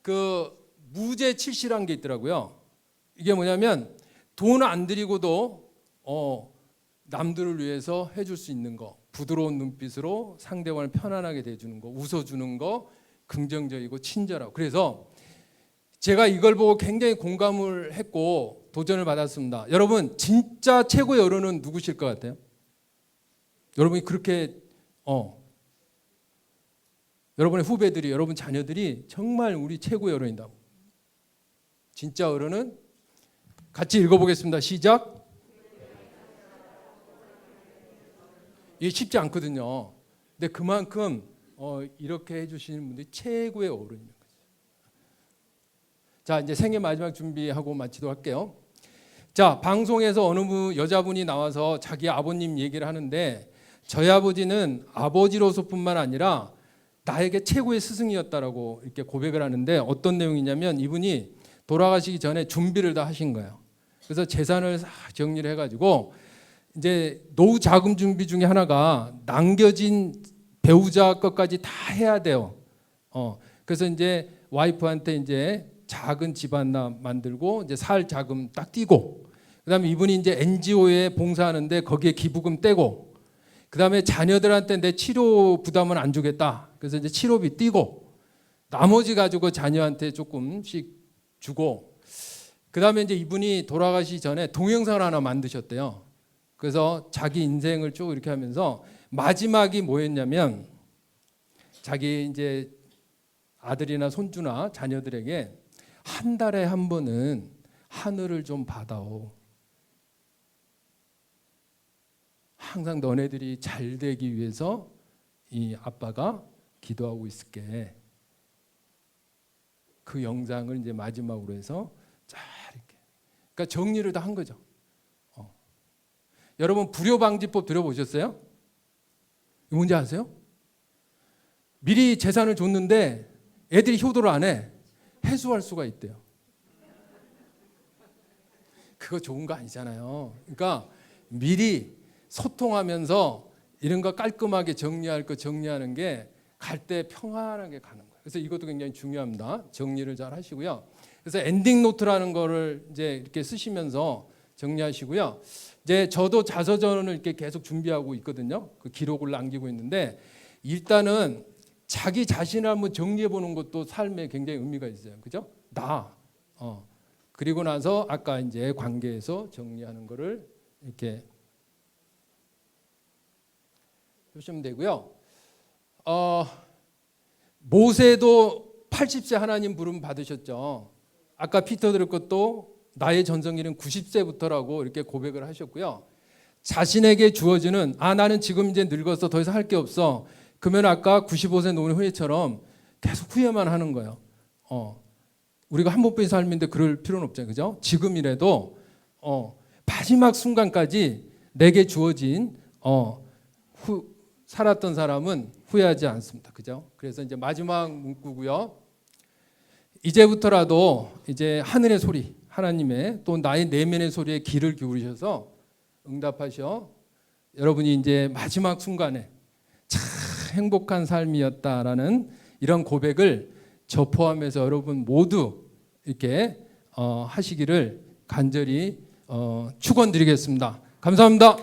그 무죄 칠시란 게 있더라고요. 이게 뭐냐면 돈 안 들이고도 남들을 위해서 해줄 수 있는 거, 부드러운 눈빛으로 상대방을 편안하게 대주는 거, 웃어주는 거, 긍정적이고 친절하고. 그래서 제가 이걸 보고 굉장히 공감을 했고 도전을 받았습니다. 여러분 진짜 최고의 어른은 누구실 것 같아요? 여러분이 그렇게 여러분의 후배들이, 여러분 자녀들이 정말 우리 최고의 어른이다. 진짜 어른은 같이 읽어보겠습니다. 시작. 이게 쉽지 않거든요. 근데 그만큼 이렇게 해주시는 분들이 최고의 어른입니다. 자, 이제 생애 마지막 준비하고 마치도록 할게요. 자, 방송에서 어느 여자분이 나와서 자기 아버님 얘기를 하는데 저희 아버지는 아버지로서뿐만 아니라 나에게 최고의 스승이었다라고 이렇게 고백을 하는데 어떤 내용이냐면 이분이 돌아가시기 전에 준비를 다 하신 거예요. 그래서 재산을 정리를 해가지고 이제 노후 자금 준비 중에 하나가 남겨진 배우자 것까지 다 해야 돼요. 그래서 이제 와이프한테 이제 작은 집 하나 만들고 이제 살 자금 딱 띄고, 그다음에 이분이 이제 NGO에 봉사하는데 거기에 기부금 떼고, 그다음에 자녀들한테 내 치료 부담은 안 주겠다. 그래서 이제 치료비 띄고, 나머지 가지고 자녀한테 조금씩 주고, 그다음에 이제 이분이 돌아가시기 전에 동영상을 하나 만드셨대요. 그래서 자기 인생을 쭉 이렇게 하면서 마지막이 뭐였냐면 자기 이제 아들이나 손주나 자녀들에게 한 달에 한 번은 하늘을 좀 받아오. 항상 너네들이 잘 되기 위해서 이 아빠가 기도하고 있을게. 그 영상을 이제 마지막으로 해서 쫙 이렇게, 그러니까 정리를 다 한 거죠. 여러분 불효방지법 들어보셨어요? 이거 뭔지 아세요? 미리 재산을 줬는데 애들이 효도를 안 해. 해수할 수가 있대요. 그거 좋은 거 아니잖아요. 그러니까 미리 소통하면서 이런 거 깔끔하게 정리할 거 정리하는 게 갈 때 평안하게 가는 거예요. 그래서 이것도 굉장히 중요합니다. 정리를 잘 하시고요. 그래서 엔딩 노트라는 거를 이제 이렇게 쓰시면서 정리하시고요. 이제 저도 자서전을 이렇게 계속 준비하고 있거든요. 그 기록을 남기고 있는데 일단은 자기 자신을 한번 정리해 보는 것도 삶에 굉장히 의미가 있어요. 그죠? 나. 그리고 나서 아까 이제 관계에서 정리하는 거를 이렇게 보시면 되고요. 모세도 80세 하나님 부름 받으셨죠. 아까 피터 들을 것도 나의 전성기는 90세부터라고 이렇게 고백을 하셨고요. 자신에게 주어지는 나는 지금 이제 늙어서 더 이상 할 게 없어. 그러면 아까 95세 노인 후회처럼 계속 후회만 하는 거예요. 우리가 한 번뿐인 삶인데 그럴 필요는 없잖아요. 그죠? 지금이라도 마지막 순간까지 내게 주어진 살았던 사람은 후회하지 않습니다. 그죠? 그래서 이제 마지막 문구고요. 이제부터라도 이제 하늘의 소리, 하나님의 또 나의 내면의 소리에 귀를 기울이셔서 응답하셔. 여러분이 이제 마지막 순간에 참 행복한 삶이었다라는 이런 고백을 저 포함해서 여러분 모두 이렇게 하시기를 간절히 축원드리겠습니다. 감사합니다.